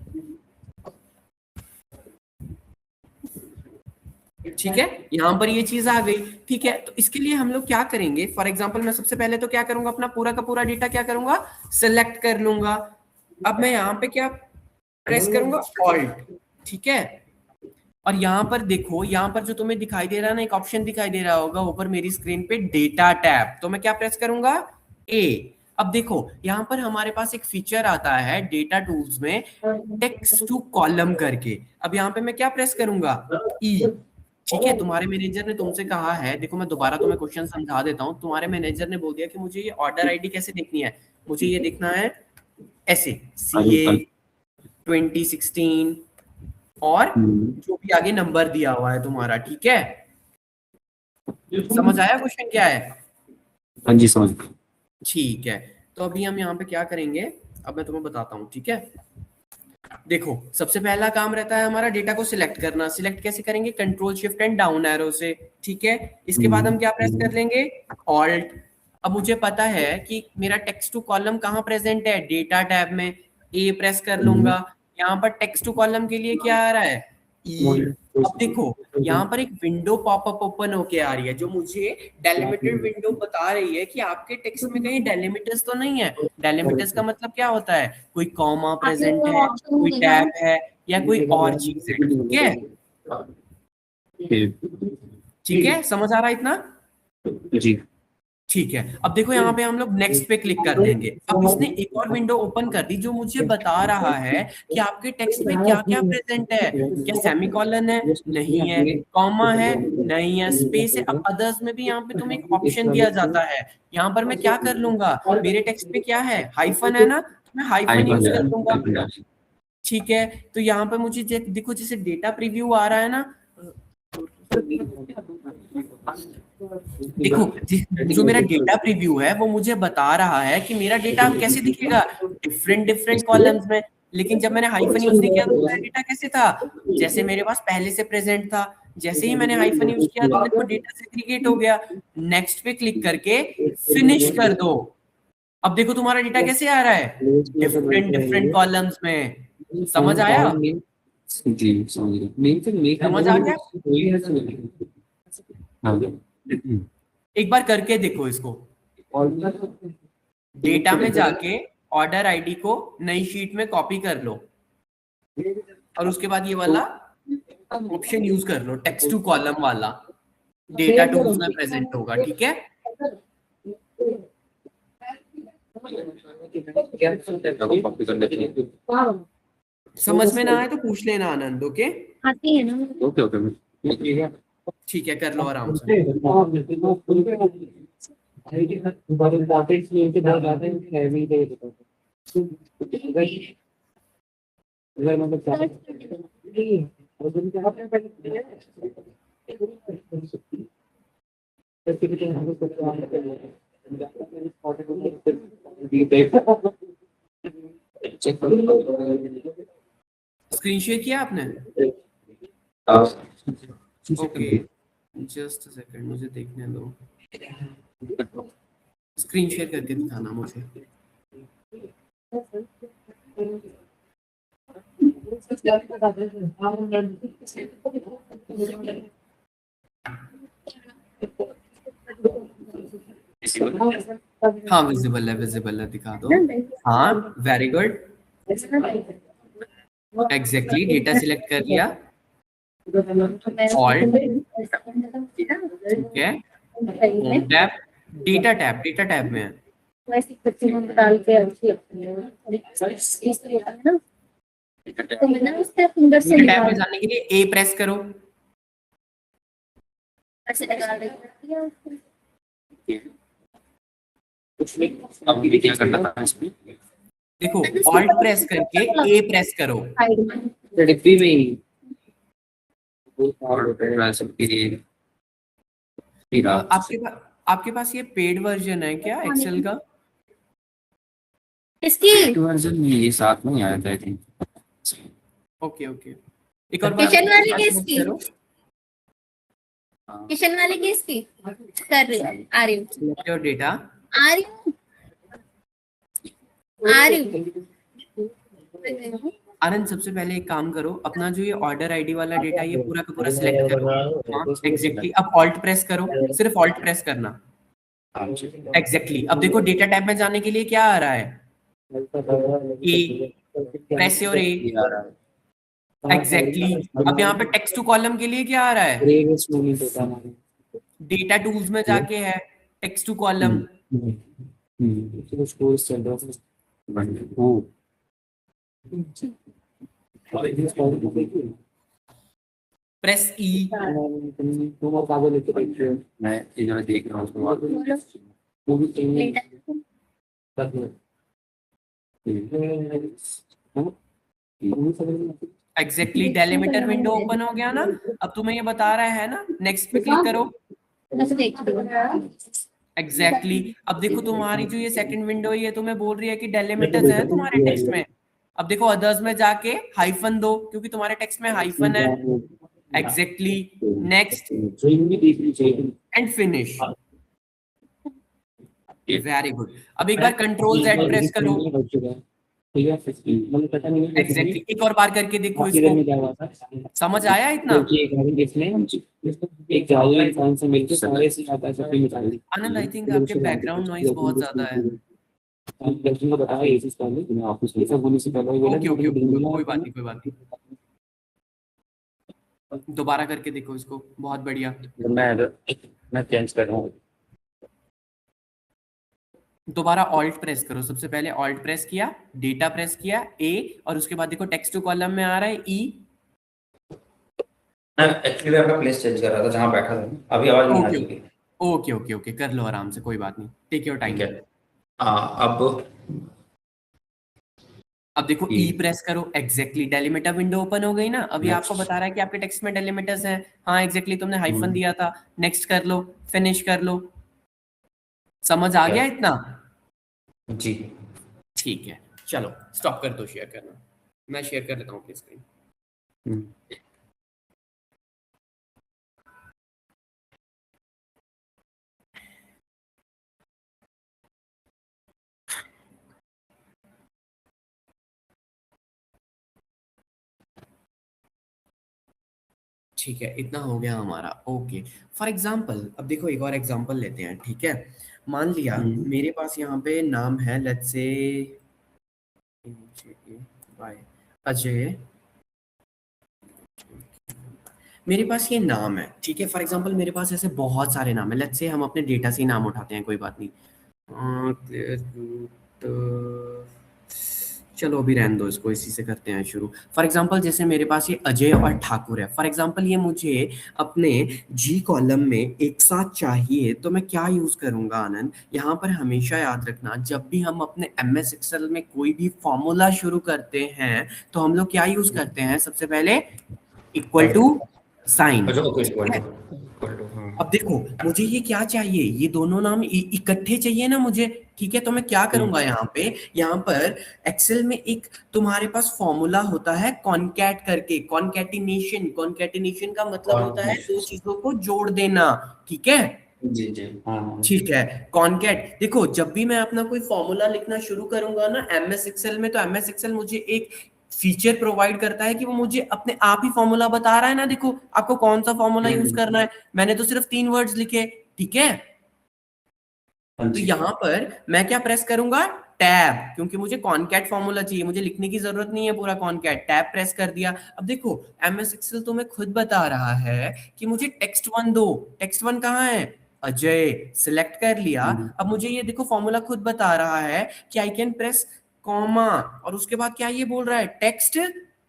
Speaker 1: ठीक है? यहाँ पर ये चीज आ गई, ठीक है? तो इसके लिए हम लोग क्या करेंगे, फॉर एग्जांपल मैं सबसे पहले तो क्या करूंगा, अपना पूरा का पूरा डेटा क्या करूंगा? सिलेक्ट कर लूंगा। अब मैं यहाँ पे क्या प्रेस करूंगा? ऑल्ट, ठीक है? और यहाँ पर देखो, यहाँ पर जो तुम्हें दिखाई दे रहा है ना, एक ऑप्शन दिखाई दे रहा होगा ऊपर मेरी स्क्रीन पे, डेटा टैब। तो मैं क्या प्रेस करूंगा? A। अब देखो यहाँ पर हमारे पास एक फीचर आता है डेटा टूल्स में, टेक्स्ट टू कॉलम करके। अब यहाँ पे मैं क्या प्रेस करूंगा? E, ठीक है? तुम्हारे मैनेजर ने तुमसे कहा है, देखो मैं दोबारा तुम्हें क्वेश्चन समझा देता हूँ। तुम्हारे मैनेजर ने बोल दिया कि मुझे ये ऑर्डर आईडी कैसे देखनी है, मुझे ये देखना है ऐसे, CA 2016 और जो भी आगे नंबर दिया हुआ है तुम्हारा, ठीक है? समझ आया क्वेश्चन क्या है?
Speaker 2: हाँ जी समझ।
Speaker 1: ठीक है, तो अभी हम यहाँ पे क्या करेंगे, अब मैं तुम्हें बताता हूँ, ठीक है? देखो सबसे पहला काम रहता है हमारा डेटा को सिलेक्ट करना। सिलेक्ट कैसे करेंगे? Control shift and down arrow से, ठीक है। इसके बाद हम क्या प्रेस कर लेंगे? ऑल्ट। अब मुझे पता है कि मेरा टेक्स्ट टू कॉलम कहाँ प्रेजेंट है, डेटा टैब में। ए प्रेस कर लूंगा। यहाँ पर टेक्स्ट टू कॉलम के लिए क्या आ रहा है? ई। अब देखो यहाँ पर एक विंडो पॉपअप ओपन होके आ रही है जो मुझे डेलिमिटेड विंडो बता रही है कि आपके टेक्स्ट में कहीं डेलिमिटर्स तो नहीं है। डेलिमिटर्स का मतलब क्या होता है? कोई कॉमा प्रेजेंट है, कोई टैब है, या कोई और चीज है, ठीक है। ठीक है, समझ आ रहा है इतना?
Speaker 2: जी।
Speaker 1: ठीक है। अब देखो यहाँ पे हम लोग नेक्स्ट पे क्लिक कर देंगे। अब इसने एक और विंडो ओपन कर दी जो मुझे बता रहा है कि आपके टेक्स्ट में क्या क्या प्रेजेंट है। क्या सेमीकोलन है? नहीं है। कॉमा है? नहीं है। स्पेस है? अब अदर्स में भी यहाँ पे तुम्हें एक ऑप्शन दिया जाता है। यहाँ पर मैं क्या कर लूंगा? मेरे टेक्स्ट पे क्या है? हाइफन है ना, तो मैं हाइफन यूज कर लूंगा। ठीक है, तो यहाँ पे मुझे देखो जैसे डेटा प्रीव्यू आ रहा है ना, देखो जो मेरा डेटा प्रीव्यू है वो मुझे बता रहा है कि मेरा डेटा कैसे दिखेगा, डिफरेंट डिफरेंट कॉलम्स में। लेकिन जब मैंने हाइफन यूज नहीं किया तो मेरा डेटा कैसे था? जैसे मेरे पास पहले से प्रेजेंट था। जैसे ही मैंने हाइफन यूज किया तो देखो डेटा सेग्रीगेट हो गया। नेक्स्ट पे क्लिक करके फिनिश कर दो। अब देखो तुम्हारा डेटा कैसे आ रहा है, डिफरेंट डिफरेंट कॉलम्स में। समझ आया?
Speaker 2: जी समझ गया।
Speaker 1: समझ आ गया?
Speaker 2: हाँ।
Speaker 1: एक बार करके देखो इसको। डेटा में जाके ऑर्डर आईडी को नई शीट में कॉपी कर लो और उसके बाद ये वाला ऑप्शन यूज कर लो, टेक्स्ट टू कॉलम वाला। डेटा टूल्स में प्रेजेंट होगा, ठीक है।
Speaker 2: कॉपी कर लेते हैं।
Speaker 1: समझ में ना आए तो पूछ लेना आनंद, ओके।
Speaker 4: आती है ना।
Speaker 2: Okay okay.
Speaker 1: ठीक है, कर लो आराम से। स्क्रीन शेयर किया आपने? ओके, जस्ट सेकंड मुझे देखने दो। स्क्रीन शेयर करके दिखाना मुझे। हाँ विजिबल है, दिखा दो। हाँ very good, exactly. Data select कर लिया, ऑल्ट, ठीक है। होम टैब, डेटा टैब में है।
Speaker 4: वैसे बच्चे में डाल के अच्छी लगती है ना, तो मैंने उससे अंदर से
Speaker 1: डेटा टैब में जाने के लिए ए प्रेस करो।
Speaker 4: ऐसे लगा देती है।
Speaker 2: अब ये क्या करना था इसमें?
Speaker 1: देखो ऑल्ट प्रेस करके ए प्रेस करो।
Speaker 3: डिब्बी में ही
Speaker 2: और ट्रांसफर के लिए
Speaker 1: आपके पास ये पेड वर्जन है क्या एक्सेल का?
Speaker 4: इसकी
Speaker 2: वर्जन में ये साथ में आया था आई थिंक।
Speaker 1: ओके एक और बार
Speaker 4: किचन वाली केस की,
Speaker 1: करो।
Speaker 4: किचन वाली केस की कर रही हूँ, आ रही हूँ,
Speaker 1: योर डेटा,
Speaker 4: आ रही हूँ, आ रही हूँ।
Speaker 1: आनंद सबसे पहले एक काम करो, अपना जो ये ऑर्डर आईडी वाला डेटा ये पूरा का पूरा सिलेक्ट करो। हाँ एग्जैक्टली। अब ऑल्ट प्रेस करो, सिर्फ ऑल्ट प्रेस करना। एग्जैक्टली। अब देखो डेटा टैब में जाने के लिए क्या आ रहा है? ए, प्रेस योर ए। एग्जैक्टली। अब यहाँ पे टेक्स्ट टू कॉलम के लिए क्या आ रहा है? डेटा टूल्स में जाके है text to column. Press E.
Speaker 2: मैं इधर देख रहा हूँ
Speaker 1: एग्जैक्टली, डेलिमिटर विंडो ओपन हो गया ना। अब तुम्हें ये बता रहा है ना, नेक्स्ट पे क्लिक करो। एग्जैक्टली। अब देखो तुम्हारी जो ये सेकंड विंडो है ये तुम्हें बोल रही है कि डेलिमिटर्स है तुम्हारे टेक्स्ट में। अब देखो अदर्स में जाके हाइफन दो क्योंकि तुम्हारे टेक्स्ट में हाइफन है। Exactly, next and finish. Very good. अब एक बार कंट्रोल जेड प्रेस करो। एग्जैक्टली, एक और बार करके देखो इसको। समझ आया इतना? आनंद, आई थिंक आपके बैकग्राउंड नॉइज बहुत ज्यादा है। ओके ओके ओके, कोई बात नहीं, कोई बात नहीं। दोबारा करके देखो इसको, बहुत बढ़िया।
Speaker 3: मैं चेंज कर रहा हूँ।
Speaker 1: दोबारा ऑल्ट प्रेस करो। सबसे पहले ऑल्ट प्रेस किया, डेटा प्रेस किया, ए, और उसके बाद देखो टेक्स्ट टू कॉलम में आ रहा है ई।
Speaker 3: एक्चुअली अपना प्लेस चेंज कर रहा था जहाँ बैठा था, अभी आवाज नहीं आ
Speaker 1: ओके
Speaker 3: रही।
Speaker 1: ओके ओके ओके, कर लो आराम से, कोई बात नहीं, टेक योर टाइम।
Speaker 3: ठीक है। अब
Speaker 1: अब देखो ई प्रेस करो। एग्जैक्टली, डेलिमीटर विंडो ओपन हो गई ना। अभी आपको बता रहा है कि आपके टेक्स्ट में डेलिमीटर्स हैं। हाँ एग्जैक्टली, तुमने हाइफन दिया था। नेक्स्ट कर लो, फिनिश कर लो। समझ आ गया इतना?
Speaker 3: जी
Speaker 1: ठीक है, चलो स्टॉप कर दो शेयर करना। मैं शेयर कर लेता हूँ अपनी स्क्रीन। ठीक है, इतना हो गया हमारा। ओके, फॉर एग्जाम्पल अब देखो एक और एग्जाम्पल लेते हैं। ठीक है, मान लिया मेरे पास यहाँ पे नाम है, लेट्स से अजय। मेरे पास ये नाम है, ठीक है। फॉर एग्जाम्पल मेरे पास ऐसे बहुत सारे नाम है। लेट्स से हम अपने डेटा से ही नाम उठाते हैं, कोई बात नहीं। चलो अभी रहने दो इसको, इसी से करते हैं शुरू। फॉर एग्जाम्पल जैसे मेरे पास ये अजय और ठाकुर है। फॉर एग्जाम्पल ये मुझे अपने जी कॉलम में एक साथ चाहिए, तो मैं क्या यूज करूंगा आनंद? यहाँ पर हमेशा याद रखना, जब भी हम अपने MS एक्सेल में कोई भी फॉर्मूला शुरू करते हैं तो हम लोग क्या यूज करते हैं? सबसे पहले इक्वल टू साइन। अब देखो मुझे ये क्या चाहिए, ये दोनों नाम इकट्ठे चाहिए ना मुझे। ठीक है, तो मैं क्या करूंगा यहाँ पर एक्सेल में एक तुम्हारे पास फॉर्मूला होता है कॉनकैट करके, कॉनकैटिनेशन। कॉनकैटिनेशन का मतलब होता है दो चीजों को जोड़ देना। ठीक है,
Speaker 3: जी जी हाँ।
Speaker 1: ठीक है। कॉनकैट, देखो जब भी मैं अपना कोई फॉर्मूला लिखना शुरू करूंगा ना MS एक्सेल में, तो MS एक्सेल मुझे एक फीचर प्रोवाइड करता है कि वो मुझे अपने आप ही फॉर्मूला बता रहा है ना। देखो आपको कौन सा फॉर्मूला यूज करना है, मैंने तो सिर्फ 3 वर्ड्स लिखे। ठीक है, तो यहाँ पर मैं क्या प्रेस करूंगा? टैब, क्योंकि मुझे कॉनकैट फॉर्मूला चाहिए, मुझे लिखने की जरूरत नहीं है पूरा कॉनकैट। टैब प्रेस कर दिया। अब देखो MS एक्सेल तो मैं खुद बता रहा है कि मुझे टेक्स्ट 1 दो। टेक्स्ट 1 कहाँ है? अजय। सिलेक्ट कर लिया। अब मुझे ये देखो फॉर्मूला खुद बता रहा है कि आई कैन प्रेस कॉमा, और उसके बाद क्या ये बोल रहा है? टेक्स्ट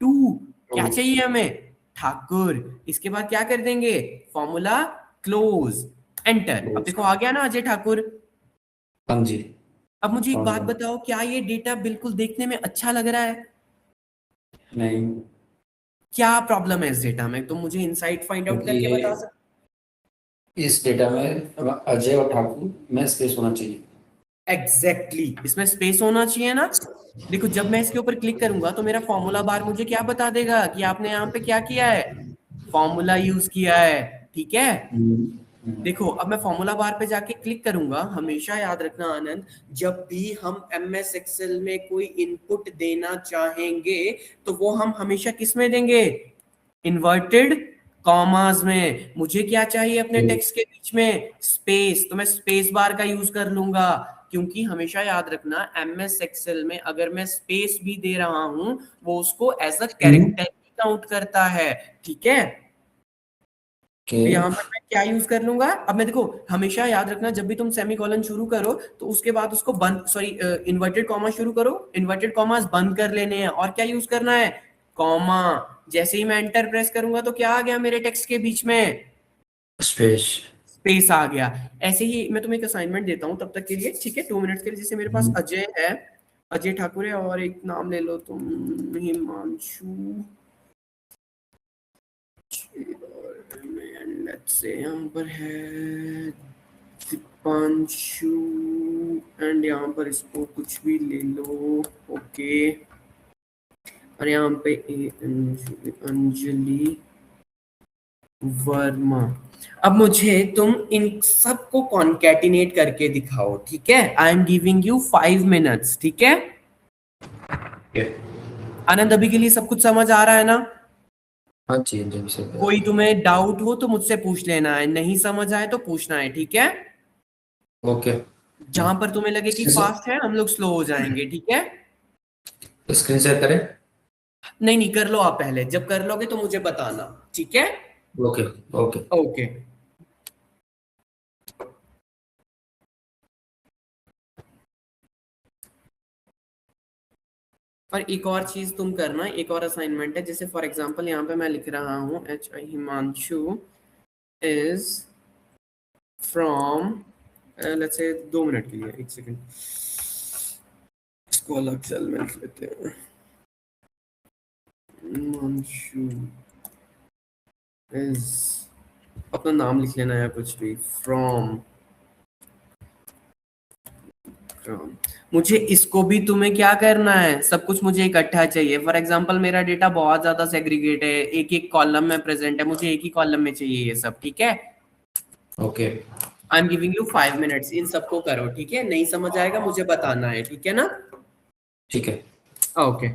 Speaker 1: 2। क्या चाहिए हमें? ठाकुर। इसके बाद क्या कर देंगे? Formula close, enter. अब देखो आ गया ना अजय ठाकुर।
Speaker 3: हाँ जी।
Speaker 1: अब मुझे एक बात बताओ, क्या ये डेटा बिल्कुल देखने में अच्छा लग रहा है?
Speaker 3: नहीं,
Speaker 1: क्या प्रॉब्लम है इस डेटा में? तुम मुझे इनसाइट फाइंड आउट
Speaker 3: क्योंकि
Speaker 1: करके बता सकते?
Speaker 3: इस डेटा में अजय और ठाकुर में स्पेस होना चाहिए।
Speaker 1: एग्जैक्टली, इसमें स्पेस होना चाहिए ना। देखो जब मैं इसके ऊपर क्लिक करूंगा तो मेरा फॉर्मूला बार मुझे क्या बता देगा कि आपने यहाँ पे क्या किया है? फॉर्मूला यूज किया है। ठीक है, देखो अब मैं फॉर्मूला बार पे जाके क्लिक करूंगा। हमेशा याद रखना आनंद, जब भी हम MS एक्सेल में कोई इनपुट देना चाहेंगे तो वो हम हमेशा किस में देंगे? इन्वर्टेड कॉमास में। मुझे क्या चाहिए अपने टेक्स्ट के बीच में? स्पेस, तो मैं स्पेस बार का यूज कर लूंगा। क्योंकि हमेशा याद रखना MS एक्सेल में अगर मैं स्पेस भी दे रहा हूं, वो उसको एज अ कैरेक्टर काउंट करता है। ठीक है, तो यहाँ पर मैं क्या यूज कर लूंगा? अब मैं देखो हमेशा याद रखना, जब भी तुम सेमीकोलन शुरू करो तो उसके बाद उसको बंद, सॉरी इन्वर्टेड कॉमा शुरू करो, इन्वर्टेड कॉमास बंद कर लेने हैं। और क्या यूज करना है? कॉमा। जैसे ही मैं एंटर प्रेस करूंगा तो क्या आ गया मेरे टेक्स्ट के बीच में?
Speaker 3: स्पेस।
Speaker 1: स्पेस आ गया। ऐसे ही मैं तुम्हें एक असाइनमेंट देता हूँ तब तक के लिए, ठीक है, 2 मिनट्स के लिए। जैसे मेरे पास अजय है, अजय ठाकुर है, और एक नाम ले लो तुम, हिमांशु। लेट्स से यहाँ पर है दीपांशु, एंड यहाँ पर इसको कुछ भी ले लो। ओके, और यहाँ पे अंजलि वर्मा। अब मुझे तुम इन सबको कॉन्केटिनेट करके दिखाओ, ठीक है? आई एम गिविंग यू 5 मिनट्स, ठीक है? आनंद, अभी के लिए सब कुछ समझ आ रहा है ना?
Speaker 3: हाँ जी जी से
Speaker 1: कोई तुम्हें डाउट हो तो मुझसे पूछ लेना है, नहीं समझ आए तो पूछना है, ठीक है?
Speaker 3: ओके।
Speaker 1: जहां पर तुम्हें लगे कि फास्ट है हम लोग स्लो हो जाएंगे, ठीक है?
Speaker 3: स्क्रीन शेयर करें।
Speaker 1: नहीं नहीं, कर लो आप पहले, जब कर लोगे तो मुझे बताना, ठीक है?
Speaker 3: Okay okay.
Speaker 1: ओके। और एक और चीज तुम करना, एक और असाइनमेंट है, जैसे फॉर एग्जांपल यहाँ पे मैं लिख रहा हूँ HI Himanshu is from, let's say 2 minute के लिए, एक सेकंड, इसको अलग सेल में लिख लेते हैं। हिमांशु इज, अपना नाम लिख लेना या कुछ भी, फ्रॉम, मुझे इसको भी तुम्हें क्या करना है, सब कुछ मुझे इकट्ठा चाहिए। फॉर एग्जांपल मेरा डेटा बहुत ज्यादा सेग्रीगेट है, एक एक कॉलम में प्रेजेंट है, मुझे एक ही कॉलम में चाहिए ये सब, ठीक है?
Speaker 3: Okay
Speaker 1: I am giving you 5 minutes, इन सबको करो, ठीक है? नहीं समझ आएगा मुझे बताना है, ठीक है ना?
Speaker 3: ठीक है।
Speaker 1: ओके।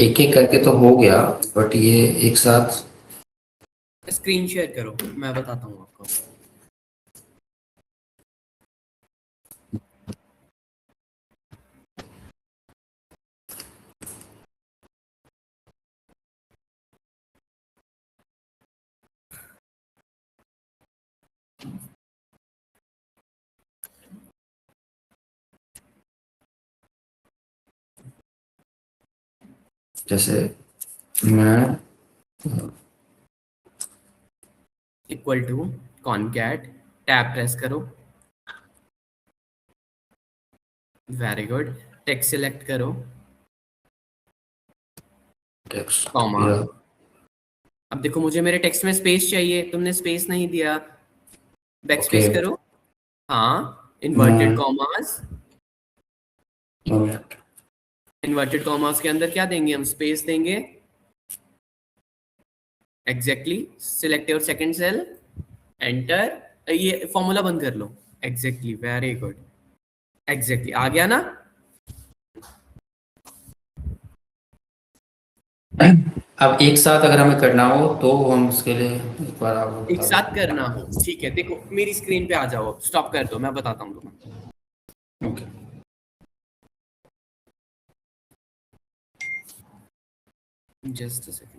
Speaker 3: एक एक करके तो हो गया, बट ये एक साथ
Speaker 1: स्क्रीन शेयर करो, मैं बताता हूँ आपको।
Speaker 3: जैसे मैं
Speaker 1: equal to concat tab press करो, वेरी गुड, टेक्स्ट सिलेक्ट करो,
Speaker 3: टेक्स्ट
Speaker 1: कॉमा।
Speaker 3: किया,
Speaker 1: अब देखो मुझे मेरे टेक्स्ट में स्पेस चाहिए, तुमने स्पेस नहीं दिया, बैक
Speaker 3: ओके,
Speaker 1: स्पेस करो। हाँ, इन्वर्टेड
Speaker 3: मैं
Speaker 1: कॉमास,
Speaker 3: मोमेंट
Speaker 1: इन्वर्टेड कॉमास के अंदर क्या देंगे हम, स्पेस देंगे। Exactly, select your second cell, enter, ये फॉर्मूला बंद कर लो। एग्जैक्टली, वेरी गुड, एग्जैक्टली आ गया ना।
Speaker 3: अब एक साथ अगर हमें करना हो तो हम उसके लिए एक बार आपको
Speaker 1: एक
Speaker 3: बता
Speaker 1: साथ
Speaker 3: दें।
Speaker 1: करना हो, ठीक है, देखो मेरी स्क्रीन पे आ जाओ, स्टॉप कर दो, मैं बताता हूँ तुम्हें।
Speaker 3: Okay,
Speaker 1: just a second.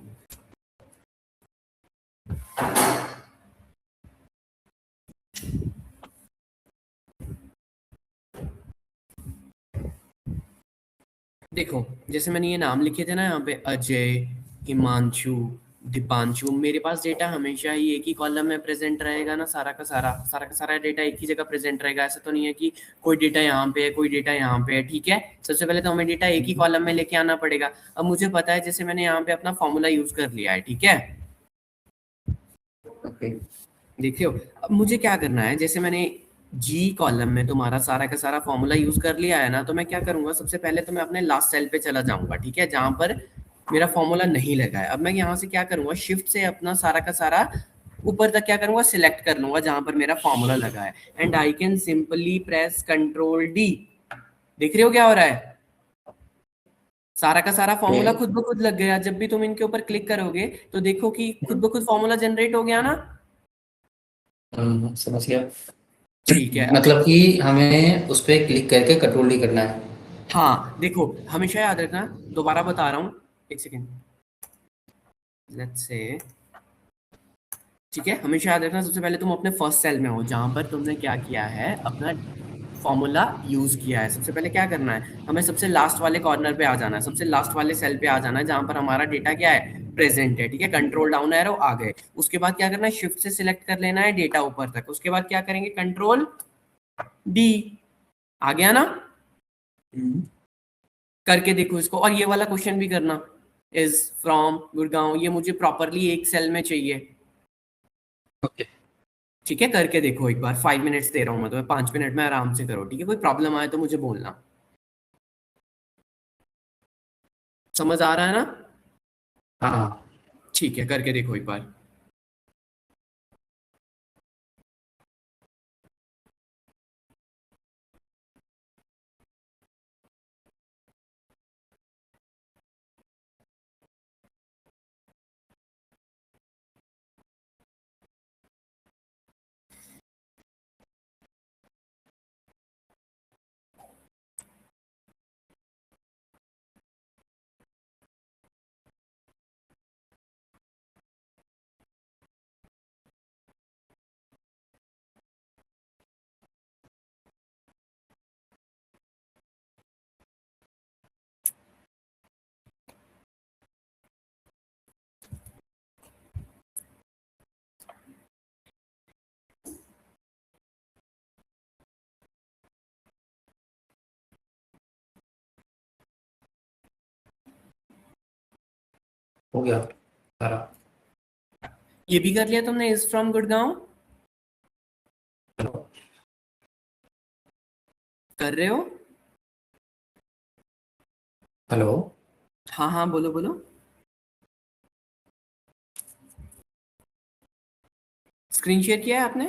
Speaker 1: देखो जैसे मैंने ये नाम लिखे थे ना यहाँ पे, अजय, हिमांशु, दीपांशु, मेरे पास डेटा हमेशा ही एक ही कॉलम में प्रेजेंट रहेगा ना, सारा का सारा डेटा एक ही जगह प्रेजेंट रहेगा। ऐसा तो नहीं है कि कोई डेटा यहाँ पे है, कोई डेटा यहाँ पे है, ठीक है। सबसे पहले तो हमें डेटा एक ही कॉलम में लेके आना पड़ेगा। अब मुझे पता है, जैसे मैंने यहाँ पे अपना फॉर्मूला यूज कर लिया है, ठीक है।
Speaker 3: ओके,
Speaker 1: देखियो, अब मुझे क्या करना है, जैसे मैंने जी कॉलम में तुम्हारा सारा का सारा फॉर्मूला यूज कर लिया है ना, तो मैं क्या करूंगा, सबसे पहले तो मैं अपने लास्ट सेल पे चला जाऊंगा, ठीक है, जहां पर मेरा फॉर्मूला नहीं लगा है। अब मैं यहाँ से क्या करूंगा, शिफ्ट से अपना सारा का सारा ऊपर तक क्या करूंगा, सिलेक्ट कर लूंगा जहां पर मेरा फॉर्मूला लगा है, and I can simply press control D. देख रहे हो क्या हो रहा है, सारा का सारा फॉर्मूला खुद ब खुद लग गया। जब भी तुम इनके ऊपर क्लिक करोगे तो देखो कि खुद ब खुद फॉर्मूला जनरेट हो गया ना।
Speaker 3: समझ गया।
Speaker 1: ठीक है, अब
Speaker 3: मतलब कि हमें उस पर क्लिक करके कंट्रोल डी करना है।
Speaker 1: हाँ देखो, हमेशा याद रखना, दोबारा बता रहा हूँ, एक सेकेंड, लेट्स से, ठीक है, हमेशा याद रखना, सबसे पहले तुम अपने फर्स्ट सेल में हो जहां पर तुमने क्या किया है, अपना फॉर्मूला यूज किया है। सबसे पहले क्या करना है, हमें सबसे लास्ट वाले कॉर्नर पे आ जाना है, सबसे लास्ट वाले सेल पे आ जाना है जहां पर हमारा डेटा क्या है, प्रेजेंट है, ठीक है। कंट्रोल डाउन एरो आ गए, उसके बाद क्या करना है, शिफ्ट से सिलेक्ट कर लेना है डेटा ऊपर तक, उसके बाद क्या करेंगे, कंट्रोल डी। आ गया ना, करके देखो इसको। और ये वाला क्वेश्चन भी करना, इज फ्रॉम गुड़गांव, ये मुझे प्रॉपरली एक सेल में चाहिए,
Speaker 3: ओके,
Speaker 1: ठीक है। करके देखो एक बार, 5 मिनट्स दे रहा हूँ मैं तुम्हें, 5 मिनट में आराम से करो, ठीक है। कोई प्रॉब्लम आए तो मुझे बोलना। समझ आ रहा है ना,
Speaker 3: हाँ,
Speaker 1: ठीक है, करके देखो एक बार।
Speaker 3: हो गया सारा।
Speaker 1: ये भी कर लिया तुमने, इज फ्रॉम गुड़गांव, कर रहे हो।
Speaker 3: हेलो,
Speaker 1: हाँ हाँ, बोलो बोलो, स्क्रीन शेयर किया है आपने।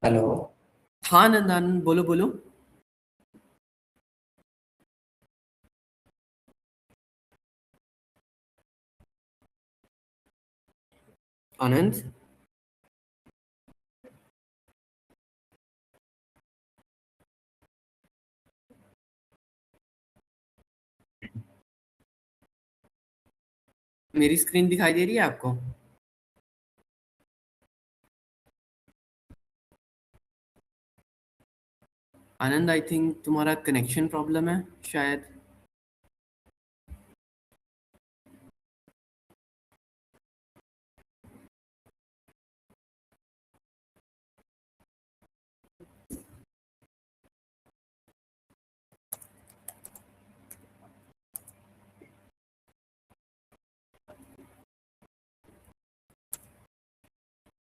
Speaker 3: हेलो,
Speaker 1: हाँ आनंद, आनंद बोलो बोलो। आनंद, मेरी स्क्रीन दिखाई दे रही है आपको? आनंद, आई थिंक तुम्हारा कनेक्शन प्रॉब्लम है शायद।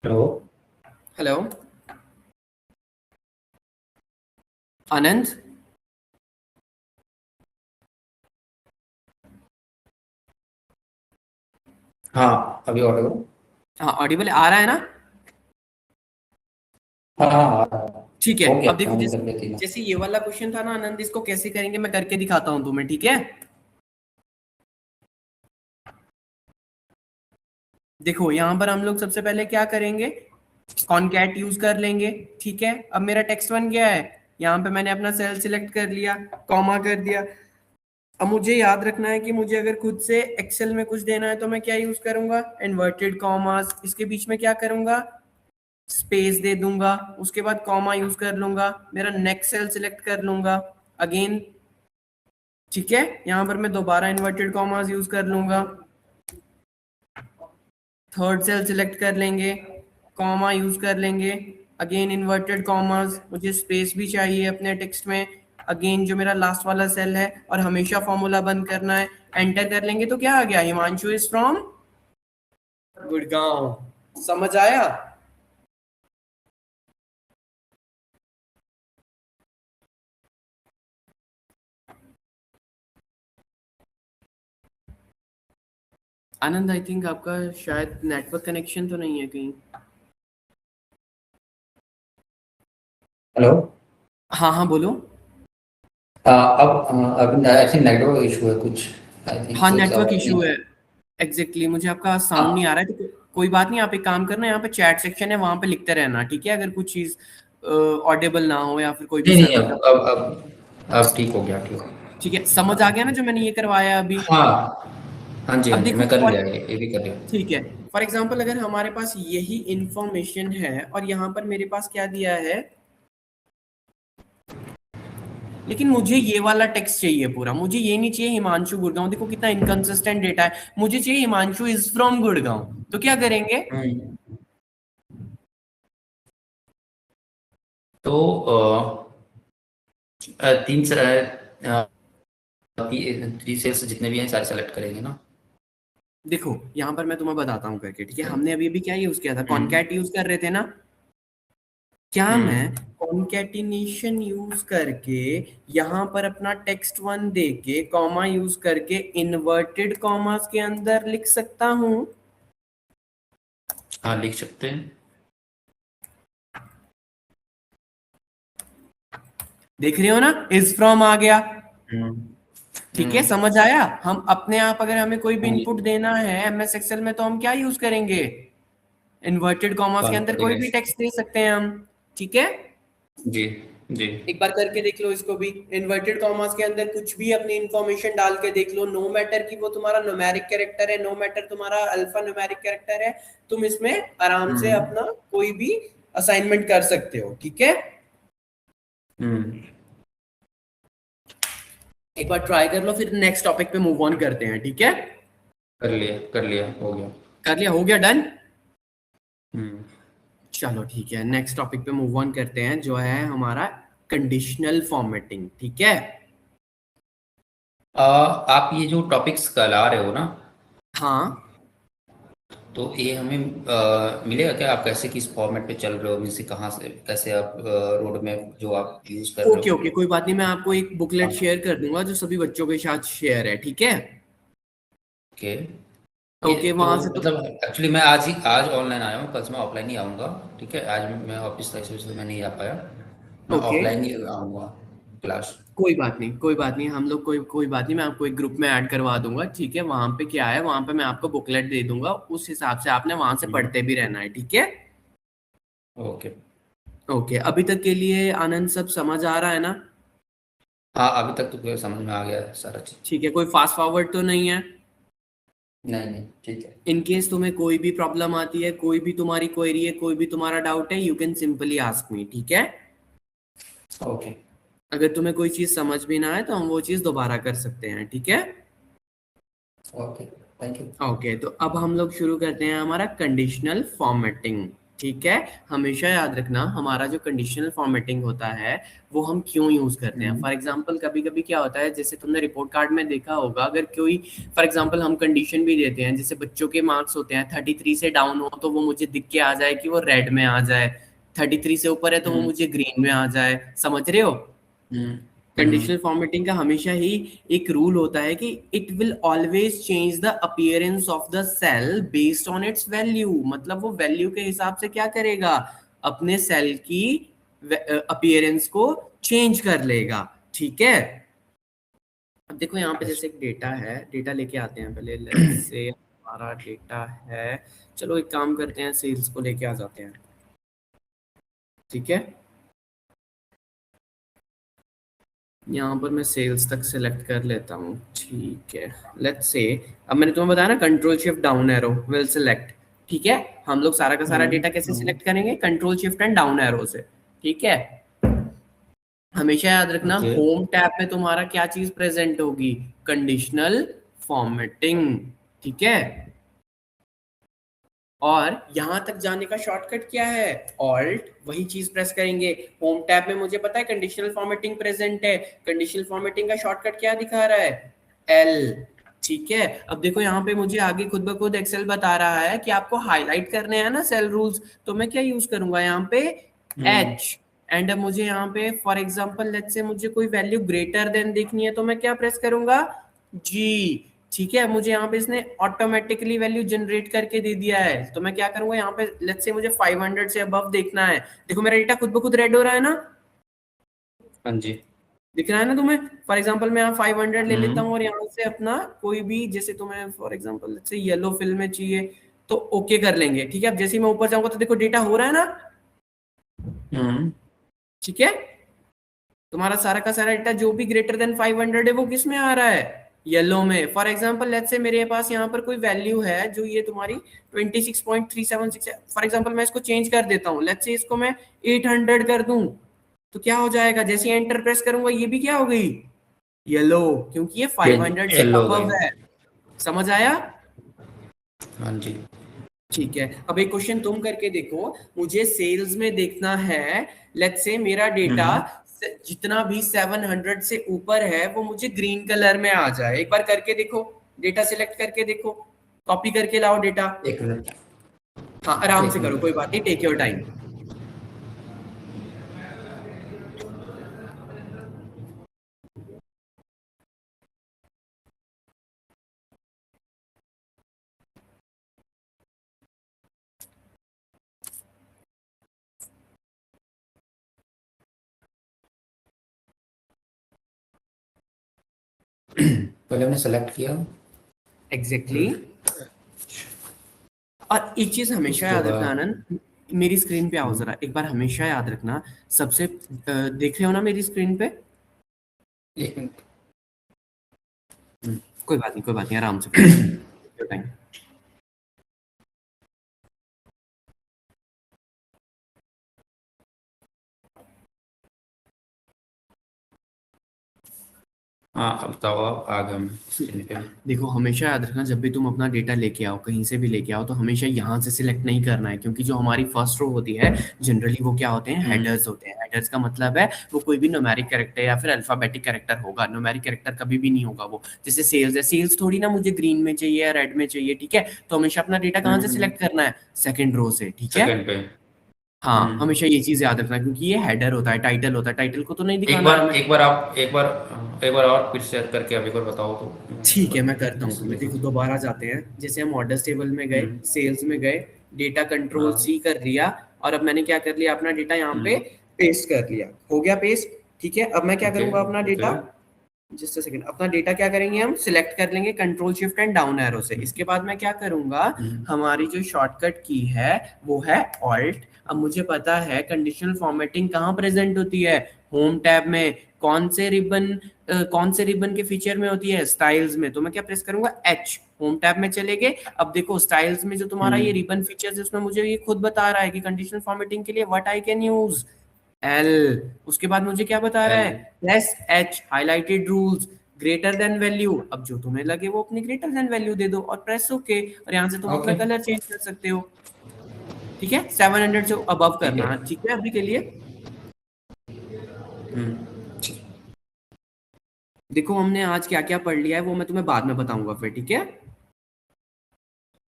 Speaker 3: हेलो।
Speaker 1: हेलो आनंद।
Speaker 3: हाँ अभी ऑडियो।
Speaker 1: हाँ ऑडिबल आ रहा है ना?
Speaker 3: हाँ हाँ हाँ,
Speaker 1: ठीक है,
Speaker 3: हो गया
Speaker 1: अब देखो
Speaker 3: मैंने
Speaker 1: जैसे
Speaker 3: कर लिया थी ना।
Speaker 1: जैसे ये वाला क्वेश्चन था ना आनंद, इसको कैसे करेंगे मैं करके दिखाता हूँ तुम्हें, ठीक है? देखो यहाँ पर हम लोग सबसे पहले क्या करेंगे, कॉनकैट यूज कर लेंगे। ठीक है, अब मेरा टेक्स्ट बन गया है, यहाँ पे मैंने अपना सेल सिलेक्ट कर लिया, कॉमा कर दिया। अब मुझे याद रखना है कि मुझे अगर खुद से एक्सेल में कुछ देना है तो मैं क्या यूज करूंगा, इन्वर्टेड कॉमास, इसके बीच में क्या करूंगा, स्पेस दे दूंगा, उसके बाद कॉमा यूज कर लूंगा, मेरा नेक्स्ट सेल सिलेक्ट कर लूंगा अगेन। ठीक है, यहाँ पर मैं दोबारा इन्वर्टेड कॉमास यूज कर लूंगा, थर्ड सेल सिलेक्ट कर लेंगे, कॉमा यूज कर लेंगे, अगेन इन्वर्टेड कॉमास, मुझे स्पेस भी चाहिए अपने टेक्स्ट में, अगेन जो मेरा लास्ट वाला सेल है, और हमेशा फॉर्मूला बंद करना है, एंटर कर लेंगे तो क्या आ गया, हिमांशु इज फ्रॉम गुड़गांव। समझ आया? आनंद, आई थिंक आपका शायद नेटवर्क कनेक्शन तो नहीं है कहीं।
Speaker 3: हेलो।
Speaker 1: हाँ हाँ बोलो।
Speaker 3: अब आई थिंक नेटवर्क इशू है कुछ। आई थिंक
Speaker 1: हाँ
Speaker 3: सही से
Speaker 1: नेटवर्क
Speaker 3: आवाज
Speaker 1: इशू
Speaker 3: नहीं।
Speaker 1: है, एग्जैक्टली मुझे आपका साउंड नहीं आ
Speaker 3: हाँ
Speaker 1: रहा है, तो कोई बात नहीं, आप एक काम करना, यहाँ पे चैट सेक्शन है वहां पे लिखते रहना, ठीक है? अगर कुछ चीज ऑडिबल ना हो या फिर कोई भी
Speaker 3: नहीं नहीं,
Speaker 1: सर्वर का,
Speaker 3: अब ठीक हो गया, ठीक हो
Speaker 1: ठीक है? समझ आ गया ना जो मैंने ये करवाया अभी?
Speaker 3: गया। हाँ हाँ जी, हाँ
Speaker 1: अब
Speaker 3: जी,
Speaker 1: देखो
Speaker 3: मैं कर
Speaker 1: फॉर,
Speaker 3: लिया, ये भी कर लिया।
Speaker 1: ठीक है, फॉर एग्जाम्पल अगर हमारे पास यही इंफॉर्मेशन है और यहाँ पर मेरे पास क्या दिया है, लेकिन मुझे ये वाला टेक्स्ट चाहिए पूरा, मुझे ये नहीं चाहिए हिमांशु गुड़गांव, देखो कितना इनकंसिस्टेंट डेटा है, मुझे चाहिए हिमांशु इज फ्रॉम गुड़गांव। तो क्या करेंगे,
Speaker 3: तो तीन थ्री सेल्स जितने भी हैं सारे सेलेक्ट करेंगे ना।
Speaker 1: देखो यहाँ पर मैं तुम्हें बताता हूँ करके, ठीक है? हमने अभी अभी क्या यूज किया था,
Speaker 3: हम्म
Speaker 1: कॉनकैट यूज कर रहे थे ना? क्या मैं
Speaker 3: हम्म
Speaker 1: कॉन्केटिनेशन यूज करके यहाँ पर अपना टेक्स्ट वन देके कॉमा यूज करके इन्वर्टेड कॉमास के अंदर लिख सकता हूँ?
Speaker 3: हाँ लिख सकते हैं।
Speaker 1: देख रहे हो ना, इज फ्रॉम आ गया।
Speaker 3: हम्म
Speaker 1: ठीक है, समझ आया? हम अपने आप अगर हमें कोई भी
Speaker 3: हाँ जी।
Speaker 1: इनपुट देना है एमएस एक्सेल में तो हम क्या यूज करेंगे, इन्वर्टेड कॉमास के अंदर कोई भी
Speaker 3: कॉन्फिडेंस।
Speaker 1: टेक्स्ट दे सकते हैं हम। ठीक है,
Speaker 3: जी जी।
Speaker 1: एक बार करके देख लो इसको भी, इन्वर्टेड कॉमास के अंदर कुछ भी अपनी इंफॉर्मेशन डाल के देख लो, नो मैटर कि वो तुम्हारा न्यूमेरिक कैरेक्टर है, नो मैटर तुम्हारा अल्फा न्यूमेरिक कैरेक्टर है, तुम इसमें आराम से
Speaker 3: हम्म
Speaker 1: अपना कोई भी असाइनमेंट कर सकते हो। ठीक है,
Speaker 3: हम्म
Speaker 1: एक बार ट्राई कर लो, फिर नेक्स्ट टॉपिक पे मूव ऑन करते हैं। ठीक है,
Speaker 3: कर लिया, हो गया।
Speaker 1: कर लिया, हो गया, डन।
Speaker 3: हम्म
Speaker 1: चलो ठीक है, नेक्स्ट टॉपिक पे मूव ऑन करते हैं जो है हमारा कंडीशनल फॉर्मेटिंग। ठीक है,
Speaker 3: आप ये जो टॉपिक्स करा रहे हो ना,
Speaker 1: हाँ
Speaker 3: तो ये हमें मिलेगा क्या? आप कैसे किस फॉर्मेट पे चल रहे हो, मीन्स कहाँ से कैसे आप रोड मैप जो आप यूज कर रहे
Speaker 1: ओके
Speaker 3: हो?
Speaker 1: ओके, कोई बात नहीं, मैं आपको एक बुकलेट
Speaker 3: हाँ
Speaker 1: शेयर कर दूंगा जो सभी बच्चों के साथ शेयर है। ठीक है,
Speaker 3: ओके। ये
Speaker 1: ओके
Speaker 3: तो
Speaker 1: वहां से तो,
Speaker 3: मतलब एक्चुअली मैं आज ऑनलाइन आया हूँ, कल से मैं ऑफलाइन ही आऊँगा। ठीक है, आज मैं ऑफिस था इस वजह से मैं नहीं आ पाया। मैं
Speaker 1: ओके,
Speaker 3: ऑफलाइन ही आऊँगा क्लास।
Speaker 1: कोई बात नहीं, कोई बात नहीं, हम लोग कोई कोई बात नहीं, मैं आपको एक ग्रुप में ऐड करवा दूंगा, ठीक है? वहां पे क्या है, वहां पे मैं आपको बुकलेट दे दूंगा, उस हिसाब से आपने वहां से
Speaker 3: हम्म,
Speaker 1: पढ़ते भी रहना है, ठीक है?
Speaker 3: ओके।
Speaker 1: ओके, अभी तक के लिए आनंद सब समझ आ रहा है ना?
Speaker 3: हाँ, अभी तक तो पूरा समझ में आ गया है सारा चीज़।
Speaker 1: ठीक है, कोई फास्ट फॉरवर्ड तो नहीं है?
Speaker 3: नहीं, नहीं, ठीक है।
Speaker 1: इन केस तुम्हें कोई भी प्रॉब्लम आती है, कोई भी तुम्हारी क्वेरी है, कोई भी तुम्हारा डाउट है, you can simply ask me, ठीक है?
Speaker 3: ओके,
Speaker 1: अगर तुम्हें कोई चीज समझ भी ना आए तो हम वो चीज दोबारा कर सकते हैं, ठीक है?
Speaker 3: Okay, thank you.
Speaker 1: ओके, तो अब हम लोग शुरू करते हैं हमारा कंडीशनल फॉर्मेटिंग, ठीक है? हमेशा याद रखना, हमारा जो कंडीशनल फॉर्मेटिंग होता है वो हम क्यों यूज करते हैं।
Speaker 3: हुँ,
Speaker 1: फॉर एग्जांपल कभी कभी क्या होता है, जैसे तुमने रिपोर्ट कार्ड में देखा होगा, अगर कोई फॉर एग्जांपल हम कंडीशन भी देते हैं, जैसे बच्चों के मार्क्स होते हैं 33 से डाउन हो तो वो मुझे दिख के आ जाए कि वो रेड में आ जाए, 33 से ऊपर है तो वो
Speaker 3: हुँ,
Speaker 1: मुझे ग्रीन में आ जाए, समझ रहे हो?
Speaker 3: हुँ,
Speaker 1: कंडीशनल
Speaker 3: हुँ,
Speaker 1: फॉर्मेटिंग का हमेशा ही एक रूल होता है कि it will always change the appearance of the cell based on its value, मतलब वो वैल्यू के हिसाब से क्या करेगा, अपने सेल की अपीयरेंस को चेंज कर लेगा, ठीक है? अब देखो यहाँ पे जैसे एक डेटा है, डेटा लेके आते हैं पहले, लेट्स से हमारा डेटा है, चलो एक काम करते हैं, सेल्स को लेके आ जाते हैं, ठीक है? यहाँ पर मैं सेल्स तक सिलेक्ट कर लेता हूँ, ठीक है? लेट्स से अब मैंने तुम्हें बताया ना, control shift down arrow will select, ठीक है? हम लोग सारा का सारा
Speaker 3: हुँ,
Speaker 1: डेटा कैसे
Speaker 3: हुँ,
Speaker 1: सिलेक्ट करेंगे, control shift and down arrow से, ठीक है? हमेशा याद रखना,
Speaker 3: ओके,
Speaker 1: होम टैब में तुम्हारा क्या चीज प्रेजेंट होगी, कंडीशनल फॉर्मेटिंग, ठीक है? और यहां तक जाने का शॉर्टकट क्या है, ऑल्ट, वही चीज प्रेस करेंगे। होम टैब में मुझे पता है कंडीशनल फॉर्मेटिंग प्रेजेंट है, कंडीशनल फॉर्मेटिंग का शॉर्टकट क्या दिखा रहा है, एल, ठीक है? अब देखो यहाँ पे मुझे आगे खुद ब खुद एक्सेल बता रहा है कि आपको हाईलाइट करने हैं ना सेल रूल्स, तो मैं क्या यूज करूंगा यहाँ पे,
Speaker 3: हुँ,
Speaker 1: एच। एंड अब मुझे यहाँ पे फॉर एग्जांपल लेट्स से मुझे कोई वैल्यू ग्रेटर देन देखनी है तो मैं क्या प्रेस करूंगा, जी, ठीक है? मुझे यहाँ पे इसने ऑटोमेटिकली वैल्यू जनरेट करके दे दिया है, तो मैं क्या करूंगा यहाँ पे, लेट्स से मुझे 500 से अबव देखना है, देखो मेरा डेटा खुद ब खुद रेड हो रहा है ना,
Speaker 3: हाँ जी,
Speaker 1: दिख रहा है ना तुम्हें? फॉर एग्जांपल मैं यहाँ 500 ले लेता
Speaker 3: हुँ,
Speaker 1: हूँ और यहाँ से अपना कोई भी, जैसे तुम्हें for example let's say yellow fill में चाहिए तो ओके कर लेंगे, ठीक है? अब जैसे ही मैं ऊपर जाऊंगा तो देखो डेटा हो रहा है ना,
Speaker 3: हुँ,
Speaker 1: ठीक है? तुम्हारा सारा का सारा डेटा जो भी ग्रेटर देन 500 है वो किस में आ रहा है, येलो में। फॉर एग्जांपल लेट्स से मेरे पास यहाँ पर कोई वैल्यू है जो ये तुम्हारी 26.376 है, फॉर एग्जांपल मैं इसको चेंज कर देता हूँ, लेट्स से इसको मैं 800 कर दूं, तो क्या हो जाएगा, जैसे एंटर प्रेस करूंगा ये भी क्या हो गई, येलो, क्योंकि ये
Speaker 3: चेंज
Speaker 1: 500 से
Speaker 3: येलो हो
Speaker 1: अबव
Speaker 3: गई।
Speaker 1: है, समझ आया?
Speaker 3: हाँ जी,
Speaker 1: ठीक है, अब एक क्वेश्चन तुम करके देखो, मुझे सेल्स में देखना है, लेट्स से मेरा डेटा
Speaker 3: हुँ,
Speaker 1: जितना भी 700 से ऊपर है वो मुझे ग्रीन कलर में आ जाए, एक बार करके देखो, डेटा सिलेक्ट करके देखो, कॉपी करके लाओ डेटा।
Speaker 3: 1 मिनट,
Speaker 1: हाँ आराम
Speaker 3: 1
Speaker 1: से करो, कोई
Speaker 3: मिनट।
Speaker 1: बात नहीं, टेक योर टाइम।
Speaker 3: पहले हमने सेलेक्ट किया,
Speaker 1: एग्जैक्टली और एक चीज हमेशा
Speaker 3: उसके
Speaker 1: याद रखना
Speaker 3: बाद
Speaker 1: आनंद, मेरी स्क्रीन पे आओ
Speaker 3: हुँ,
Speaker 1: जरा, एक बार हमेशा याद रखना, सबसे देख रहे हो ना मेरी स्क्रीन पे?
Speaker 3: 1 मिनट।
Speaker 1: कोई बात नहीं, कोई बात नहीं, आराम से करो, take your time।
Speaker 3: हाँ, अब बताओ आप, आ गया मैं स्क्रीन पे।
Speaker 1: देखो हमेशा याद रखना, जब भी तुम अपना डेटा लेके आओ, कहीं से भी लेके आओ, तो हमेशा यहाँ से सिलेक्ट नहीं करना है, क्योंकि जो हमारी फर्स्ट रो होती है जनरली वो क्या होते हैं,
Speaker 3: हुँ,
Speaker 1: हेडर्स होते हैं। हेडर्स का मतलब है वो कोई भी न्यूमेरिक कैरेक्टर या फिर अल्फाबेटिक कैरेक्टर होगा, न्यूमेरिक कैरेक्टर कभी भी नहीं होगा वो। जैसे सेल्स है, सेल्स थोड़ी ना मुझे ग्रीन में चाहिए या रेड में चाहिए, ठीक है? तो हमेशा अपना डेटा कहाँ से
Speaker 3: हुँ,
Speaker 1: सिलेक्ट करना है, सेकेंड रो से, ठीक है?
Speaker 3: सेकंड पे।
Speaker 1: हाँ,
Speaker 3: हुँ।
Speaker 1: हमेशा ये चीज याद रखना, क्योंकि ये हेडर होता है, टाइटल होता है, टाइटल को तो नहीं
Speaker 3: एक
Speaker 1: दिखाना
Speaker 3: बार
Speaker 1: हमें।
Speaker 3: एक बार आप एक बार और फिर से करके अब एक बार बताओ तो
Speaker 1: ठीक है, मैं
Speaker 3: मैं
Speaker 1: करता
Speaker 3: फिर
Speaker 1: हूँ
Speaker 3: से
Speaker 1: तुम्हें,
Speaker 3: देखूँ।
Speaker 1: देखो दोबारा जाते हैं, जैसे हम ऑर्डर्स टेबल में गए,
Speaker 3: हुँ,
Speaker 1: सेल्स में गए, डेटा कंट्रोल
Speaker 3: हाँ,
Speaker 1: सी कर लिया, और अब मैंने क्या कर लिया, अपना डेटा यहाँ पे
Speaker 3: हुँ,
Speaker 1: पेस्ट कर लिया, हो गया पेस्ट। ठीक है, अब मैं क्या
Speaker 3: ओके
Speaker 1: करूंगा, अपना
Speaker 3: okay
Speaker 1: data, just a second, अपना डेटा क्या करेंगे, हम सिलेक्ट कर लेंगे control shift and down arrow से। इसके बाद मैं क्या करूंगा, हमारी जो शॉर्टकट की है वो है ऑल्ट। अब मुझे पता है कंडीशनल फॉर्मेटिंग कहाँ प्रेजेंट होती है, होम टैब में। कौन से रिबन के फीचर में होती है, स्टाइल्स में। तो मैं क्या प्रेस करूंगा, एच, होम टैब में चले गए। अब देखो स्टाइल्स में जो तुम्हारा ये रिबन फीचर्स है उसमें मुझे ये खुद बता रहा है कि कंडीशनल फॉर्मेटिंग के लिए what I can use, L. उसके बाद मुझे क्या बता रहा
Speaker 3: एल
Speaker 1: है, press H, highlighted rules, greater than value. अब जो तुम्हें लगे वो अपनी ग्रेटर देन वैल्यू दे दो और प्रेस ओके, और यहाँ से तुम अपना
Speaker 3: ओके
Speaker 1: कलर चेंज कर सकते हो। ठीक है, 700 से अबव
Speaker 3: ठीक
Speaker 1: करना
Speaker 3: है।
Speaker 1: है, ठीक है अभी के लिए।
Speaker 3: ठीक।
Speaker 1: देखो हमने आज क्या क्या पढ़ लिया है वो मैं तुम्हें बाद में बताऊंगा फिर, ठीक है।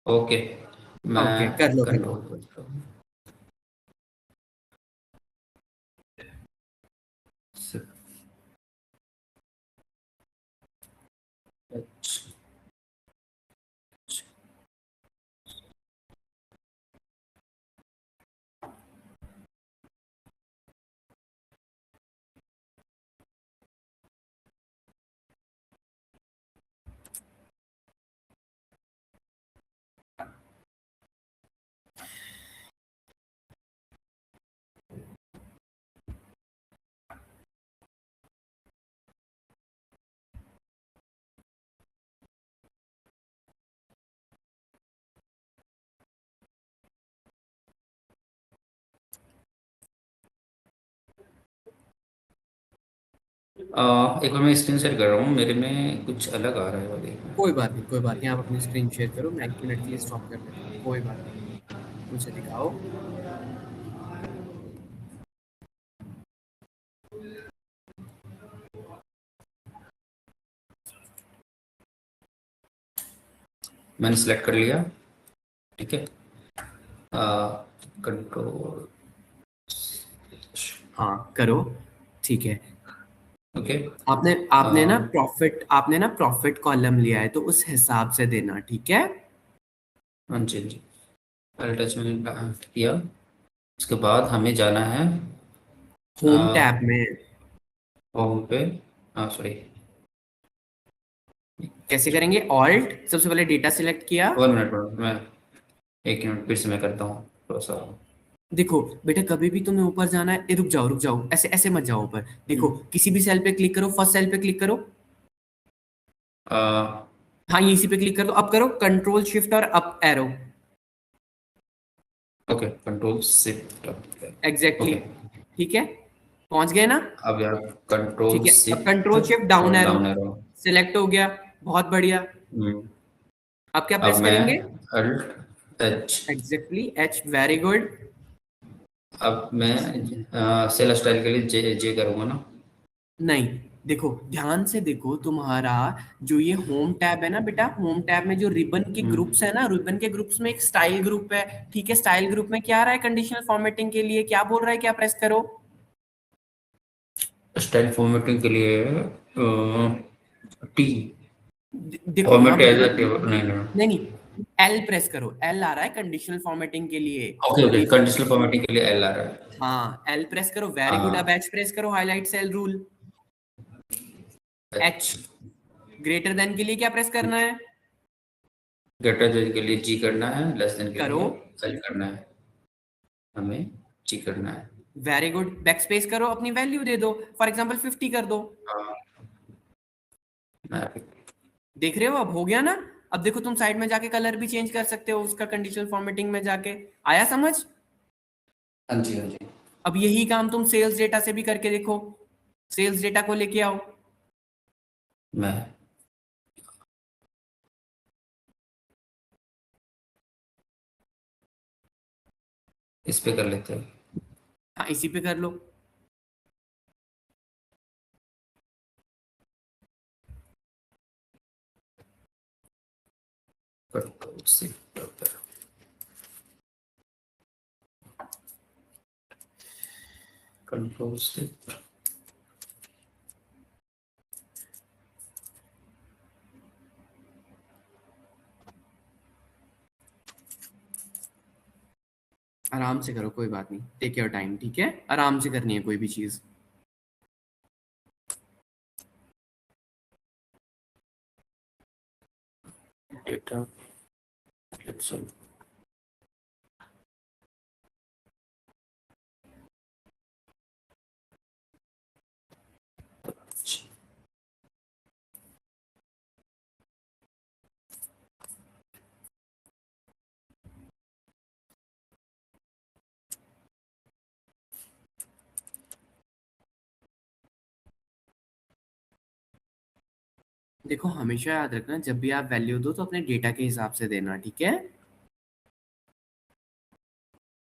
Speaker 3: ओके
Speaker 1: ओके,
Speaker 3: मैं
Speaker 1: कर लो कर लो।
Speaker 3: कंट्रोल करता हूँ। एक बार मैं स्क्रीन शेयर कर रहा हूँ, मेरे में कुछ अलग आ रहा है, वो देखना।
Speaker 1: कोई बात नहीं, कोई बात नहीं, आप अपनी स्क्रीन शेयर करो, मैं 1 मिनट के लिए स्टॉप कर देता हूँ, कोई बात नहीं, मुझे दिखाओ।
Speaker 3: मैंने सेलेक्ट कर लिया। ठीक है, कंट्रोल।
Speaker 1: हाँ करो, ठीक है।
Speaker 3: ओके
Speaker 1: आपने आपने ना प्रॉफिट कॉलम लिया है तो उस हिसाब से देना, ठीक है।
Speaker 3: हाँ जी हाँ जी, पहले टच में किया। उसके बाद हमें जाना है
Speaker 1: होम टैब में।
Speaker 3: होम पे। हाँ सॉरी,
Speaker 1: कैसे करेंगे, ऑल्ट, सबसे पहले डेटा सिलेक्ट किया।
Speaker 3: 1 मिनट मैं, 1 मिनट फिर से मैं करता हूँ थोड़ा सा।
Speaker 1: देखो बेटा, कभी भी तुम्हें ऊपर जाना है, रुक जाओ, ऐसे ऐसे मत जाओ ऊपर। देखो किसी भी सेल पे क्लिक करो, फर्स्ट सेल पे क्लिक करो। हाँ, ये इसी पे क्लिक कर दो, अब करो कंट्रोल शिफ्ट और up arrow.
Speaker 3: Okay control shift.
Speaker 1: Exactly,
Speaker 3: okay
Speaker 1: ठीक है, पहुंच गए ना।
Speaker 3: अब यार कंट्रोल
Speaker 1: ठीक है, अब
Speaker 3: शिफ्ट
Speaker 1: कंट्रोल शिफ्ट डाउन
Speaker 3: और
Speaker 1: एरो,
Speaker 3: डाउन एरो।
Speaker 1: सिलेक्ट हो गया, बहुत बढ़िया। अब क्या
Speaker 3: अब
Speaker 1: प्रेस
Speaker 3: मैं
Speaker 1: करेंगे,
Speaker 3: alt H.
Speaker 1: Exactly H, very good.
Speaker 3: अब मैं सेल स्टाइल के लिए जे जे करूँगा ना।
Speaker 1: नहीं, देखो ध्यान से देखो, तुम्हारा जो ये होम टैब है ना बेटा, होम टैब में जो रिबन के ग्रुप्स है ना, रिबन के ग्रुप्स में एक स्टाइल ग्रुप है। ठीक है, स्टाइल ग्रुप में क्या आ रहा है, कंडीशनल फॉर्मेटिंग के लिए क्या बोल रहा है, क्या प्रेस करो।
Speaker 3: स्टाइल फॉर्मेटिंग के लिए टी,
Speaker 1: देखो यहाँ
Speaker 3: फॉर्मेट एज
Speaker 1: बोल
Speaker 3: अ
Speaker 1: रहा है,
Speaker 3: टेबल, नहीं नहीं।
Speaker 1: नहीं, एल प्रेस करो, एल आ रहा है कंडीशनल फॉर्मेटिंग के लिए।
Speaker 3: Okay okay,
Speaker 1: ribbon,
Speaker 3: conditional formatting के लिए एल आ रहा है।
Speaker 1: हाँ एल प्रेस करो, वेरी गुड। अब
Speaker 3: हाँ
Speaker 1: एच प्रेस करो, highlight cell rule. H,
Speaker 3: H.
Speaker 1: Greater than के लिए क्या प्रेस करना है,
Speaker 3: ग्रेटर देन के लिए जी करना है, लेस देन के
Speaker 1: करो,
Speaker 3: लिए एल करना है, हमें जी करना है।
Speaker 1: Very good. बैक स्पेस करो, अपनी वैल्यू दे दो, फॉर एग्जांपल 50 कर दो।
Speaker 3: हाँ मैं,
Speaker 1: देख रहे हो, अब हो गया ना। अब देखो तुम साइड में जाके कलर भी चेंज कर सकते हो उसका, कंडीशनल फॉर्मेटिंग में जाके। आया समझ।
Speaker 3: हाँ जी हाँ जी।
Speaker 1: अब यही काम तुम सेल्स डेटा से भी करके देखो, सेल्स डेटा को लेके आओ।
Speaker 3: मैं इस पे कर लेते हैं।
Speaker 1: हाँ, इसी पे कर लो।
Speaker 3: Control shift, control shift.
Speaker 1: आराम से करो, कोई बात नहीं, टेक योर टाइम, ठीक है, आराम से करनी है कोई भी चीज।
Speaker 2: Data Excel.
Speaker 1: देखो हमेशा याद रखना, जब भी आप वैल्यू दो तो अपने डेटा के हिसाब से देना, ठीक है।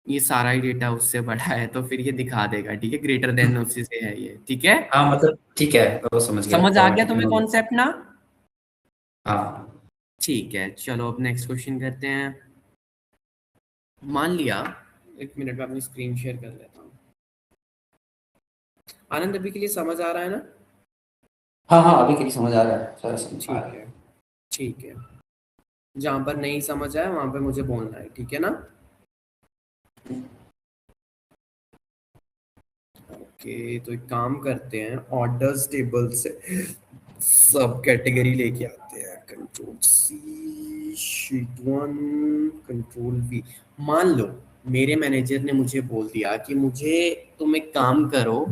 Speaker 1: ये सारा ही डेटा उससे बड़ा है तो फिर ये दिखा देगा, ठीक है, ग्रेटर देन उसी से है ये, ठीक है।
Speaker 3: हाँ मतलब ठीक है, वो समझ गया,
Speaker 1: समझ आ गया
Speaker 3: फॉर्मेटिंग
Speaker 1: तुम्हें
Speaker 3: में।
Speaker 1: कॉन्सेप्ट ना?
Speaker 3: हाँ
Speaker 1: ठीक है, चलो अब नेक्स्ट क्वेश्चन करते हैं। मान लिया, एक मिनट में अपनी स्क्रीन शेयर कर लेता हूँ। आनंद अभी के लिए समझ आ रहा है ना?
Speaker 3: हाँ हाँ, अभी के लिए समझ आ रहा है, सारा समझ आ
Speaker 1: ठीक
Speaker 3: रहा है।
Speaker 1: है, ठीक है। जहां पर नहीं समझ आए वहां पे मुझे बोलना है, ठीक है ना? ओके, तो एक काम करते हैं, ऑर्डर्स टेबल से सब कैटेगरी लेके आते हैं। Control C, sheet one, control V. मान लो मेरे मैनेजर ने मुझे बोल दिया कि मुझे, तुम एक काम करो,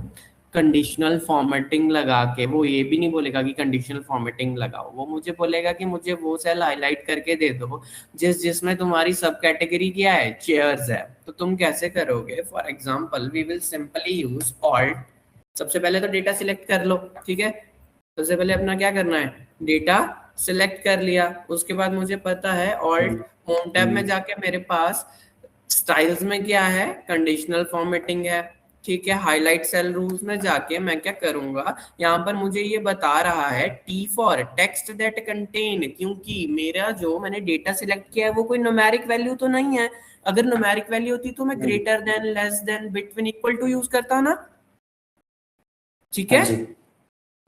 Speaker 1: कंडीशनल फॉर्मेटिंग लगा के, वो ये भी नहीं बोलेगा कि कंडीशनल फॉर्मेटिंग लगाओ, वो मुझे बोलेगा कि मुझे वो सेल हाईलाइट करके दे दो जिसमें तुम्हारी सब कैटेगरी क्या है, चेयर्स है। तो तुम कैसे करोगे? For example we will simply use alt. सबसे पहले तो डेटा सिलेक्ट कर लो, ठीक है। सबसे पहले अपना क्या करना है, डेटा सिलेक्ट कर लिया। उसके बाद मुझे पता है ऑल्ट होम टैब में जाके मेरे पास स्टाइल्स में क्या है, कंडीशनल फॉर्मेटिंग है, ठीक है। हाईलाइट सेल रूल्स में जाके मैं क्या करूंगा, यहाँ पर मुझे ये बता रहा है T for text that contain, क्योंकि मेरा जो मैंने डेटा सिलेक्ट किया है वो कोई न्यूमेरिक वैल्यू तो नहीं है। अगर न्यूमेरिक वैल्यू होती तो मैं greater than, less than, between, equal to use करता ना, ठीक
Speaker 3: हाँ
Speaker 1: है।
Speaker 3: जी।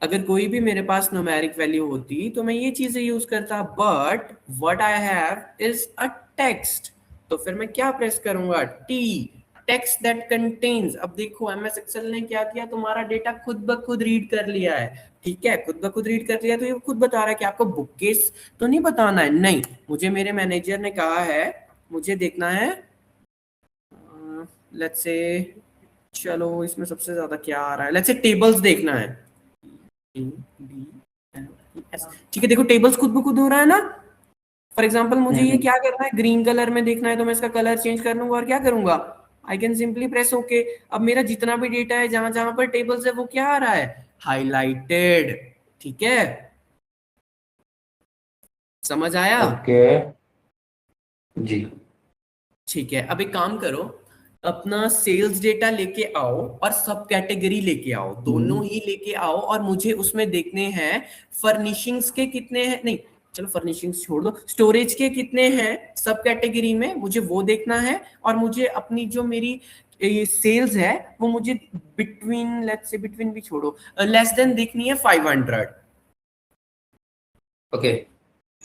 Speaker 1: अगर कोई भी मेरे पास न्यूमेरिक वैल्यू होती तो मैं ये चीजें यूज करता, but what I have is a text. तो फिर मैं क्या प्रेस करूंगा, टी, टेक्स्ट दैट कंटेन्स। अब देखो एमएस एक्सेल ने क्या किया, तुम्हारा डेटा खुद ब खुद रीड कर लिया है, ठीक है, खुद ब खुद रीड कर लिया। तो ये खुद बता रहा है कि आपको बुक केस तो नहीं बताना है, नहीं, मुझे मेरे मैनेजर ने कहा है मुझे देखना है, लेट्स से, चलो इसमें सबसे ज्यादा क्या आ रहा है, लेट्स से टेबल्स देखना है, A, B, L, E, S, ठीक है। देखो टेबल्स खुद ब खुद हो रहा है ना। फॉर एग्जाम्पल मुझे ये क्या करना है, ग्रीन कलर में देखना है, तो मैं इसका कलर चेंज कर लूंगा और क्या करूंगा, आई कैन सिंपली प्रेस ओके। अब मेरा जितना भी डेटा है, जहां जहां पर टेबल्स है, वो क्या आ रहा है, हाईलाइटेड, ठीक है। समझ आया?
Speaker 3: ओके जी।
Speaker 1: ठीक है, अब एक काम करो, अपना सेल्स डेटा लेके आओ और सब कैटेगरी लेके आओ, दोनों ही लेके आओ, और मुझे उसमें देखने हैं फर्निशिंग्स के कितने हैं, नहीं चलो फर्निशिंग्स छोड़ दो, स्टोरेज के कितने हैं सब कैटेगरी में, मुझे वो देखना है। और मुझे अपनी जो मेरी सेल्स है वो मुझे बिटवीन, लेट्स से बिटवीन भी छोड़ो, लेस देन देखनी है 500,
Speaker 3: ओके।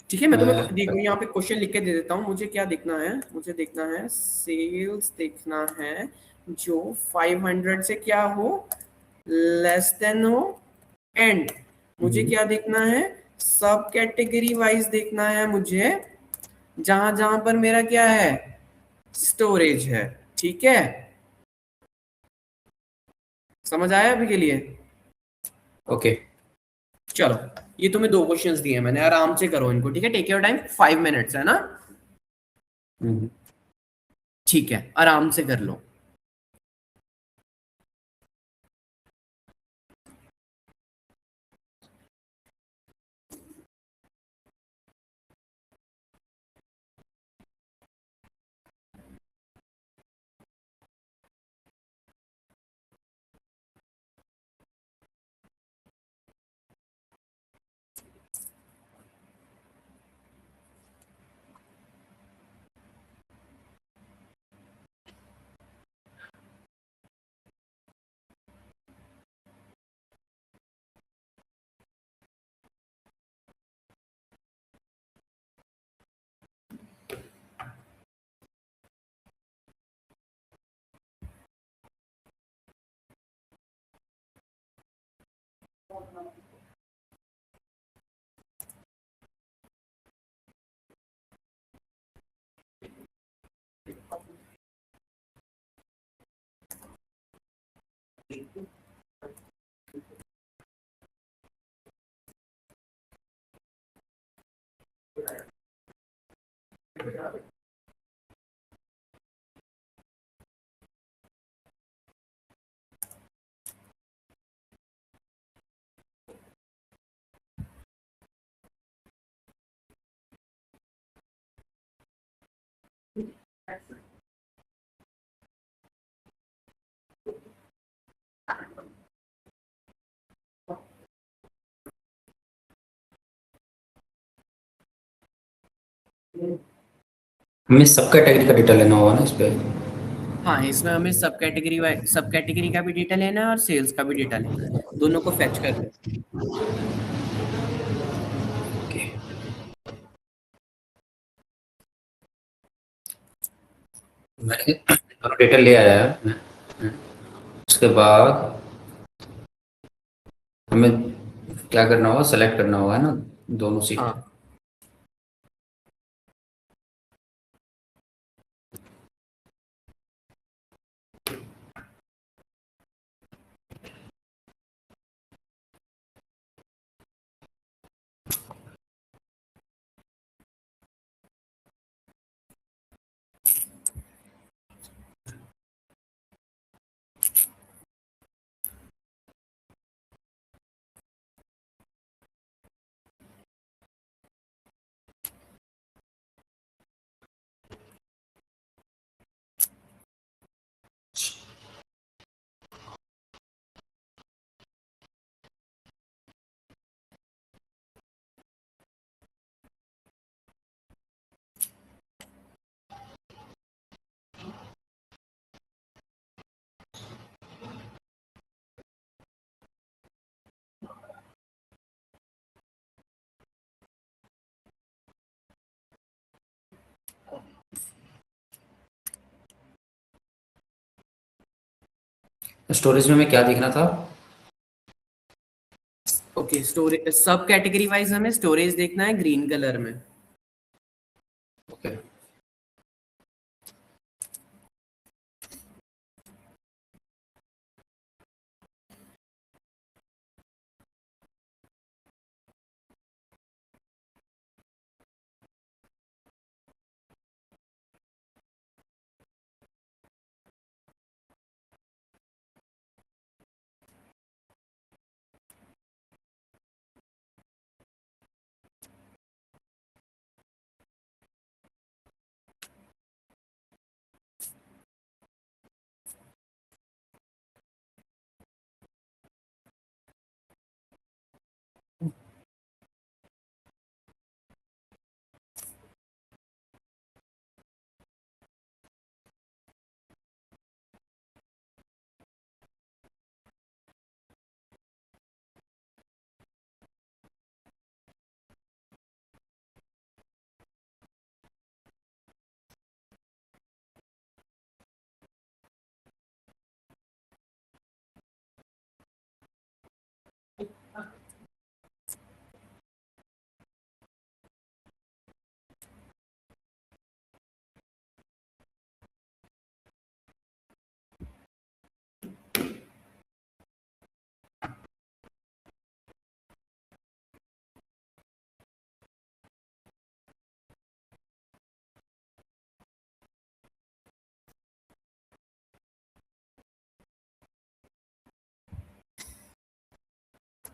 Speaker 1: ठीक है। मैं तुम्हें देखो यहाँ पे क्वेश्चन लिख के दे देता हूँ, मुझे क्या देखना है, मुझे देखना है सेल्स, देखना है जो 500 से क्या हो, लेस देन हो, एंड मुझे क्या देखना है, सब कैटेगरी वाइज देखना है मुझे, जहां जहां पर मेरा क्या है, स्टोरेज है, ठीक है। समझ आया अभी के लिए?
Speaker 3: ओके।
Speaker 1: चलो, ये तुम्हें दो क्वेश्चंस दिए मैंने, आराम से करो इनको, ठीक है, टेक योर टाइम, 5 मिनट्स है ना, ठीक है, आराम से कर लो।
Speaker 3: हमें सब कैटेगरी का डेटा लेना होगा ना इस पे।
Speaker 1: हाँ, इसमें हमें सब कैटेगरी का भी डेटा लेना है और सेल्स का भी डेटा लेना है, दोनों को फेच कर लो।
Speaker 3: ओके, मैंने दोनों डेटा ले आया है। उसके बाद हमें क्या करना होगा, सेलेक्ट करना होगा ना दोनों सीट।
Speaker 1: हाँ,
Speaker 3: स्टोरेज में हमें क्या देखना था?
Speaker 1: ओके, स्टोरेज सब कैटेगरी वाइज हमें स्टोरेज देखना है ग्रीन कलर में।
Speaker 3: ओके,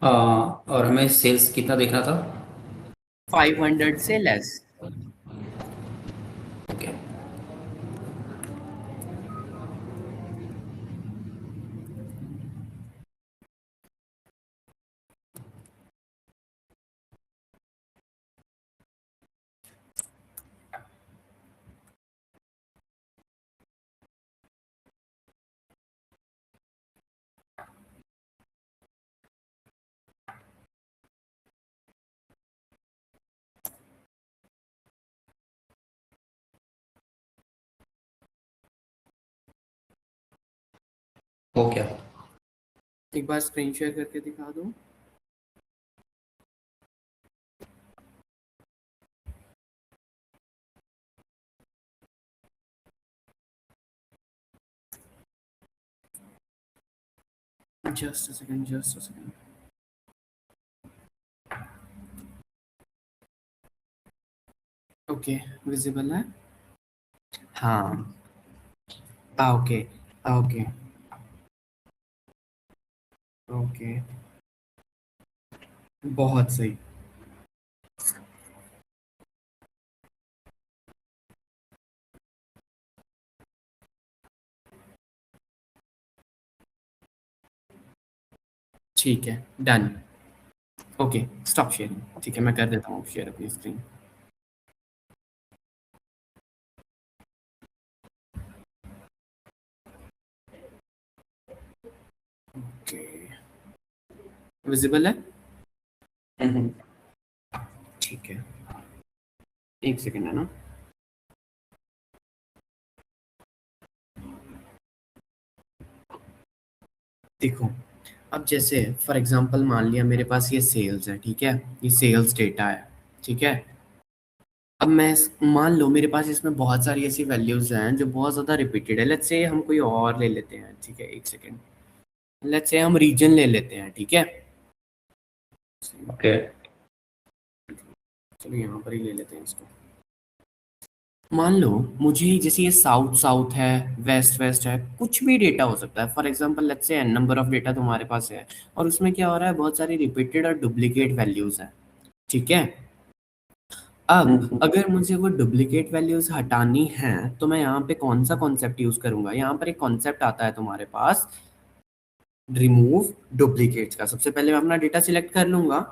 Speaker 3: और हमें सेल्स कितना देखना था?
Speaker 1: 500 से लेस।
Speaker 3: ओके, हो गया।
Speaker 1: एक बार स्क्रीन शेयर करके दिखा दो। Just a second, just a second. Okay, visible है? हाँ, ओके, ओके, ओके, बहुत सही। ठीक है, डन। Okay, stop sharing. ठीक है, मैं कर देता हूँ शेयर अपनी स्क्रीन। ओके, विजिबल है? ठीक है, एक सेकंड है ना। देखो, अब जैसे फॉर एग्जांपल मान लिया मेरे पास ये सेल्स है, ठीक है, ये सेल्स डेटा है, ठीक है। अब मैं मान लो मेरे पास इसमें बहुत सारी ऐसी वैल्यूज हैं जो बहुत ज़्यादा रिपीटेड है। लेट्स से हम कोई और ले लेते हैं, ठीक है, एक सेकंड। लेट्स से हम रीजन ले लेते हैं, ठीक है।
Speaker 3: ओके,
Speaker 1: चलो यहाँ पर ही ले लेते हैं इसको। मान लो मुझे जैसे ये साउथ साउथ है, वेस्ट वेस्ट है, कुछ भी डेटा हो सकता है। For example let's say an number of data तुम्हारे पास है, और उसमें क्या हो रहा है, बहुत सारी रिपीटेड और डुप्लीकेट वैल्यूज हैं, ठीक है। अब अगर मुझे वो डुप्लीकेट वैल्यूज हटानी है तो मैं यहाँ पे कौन सा कॉन्सेप्ट यूज करूंगा? यहाँ पर एक कॉन्सेप्ट आता है तुम्हारे पास, रिमूव डुप्लीकेट्स का। सबसे पहले मैं अपना डेटा सिलेक्ट कर लूंगा,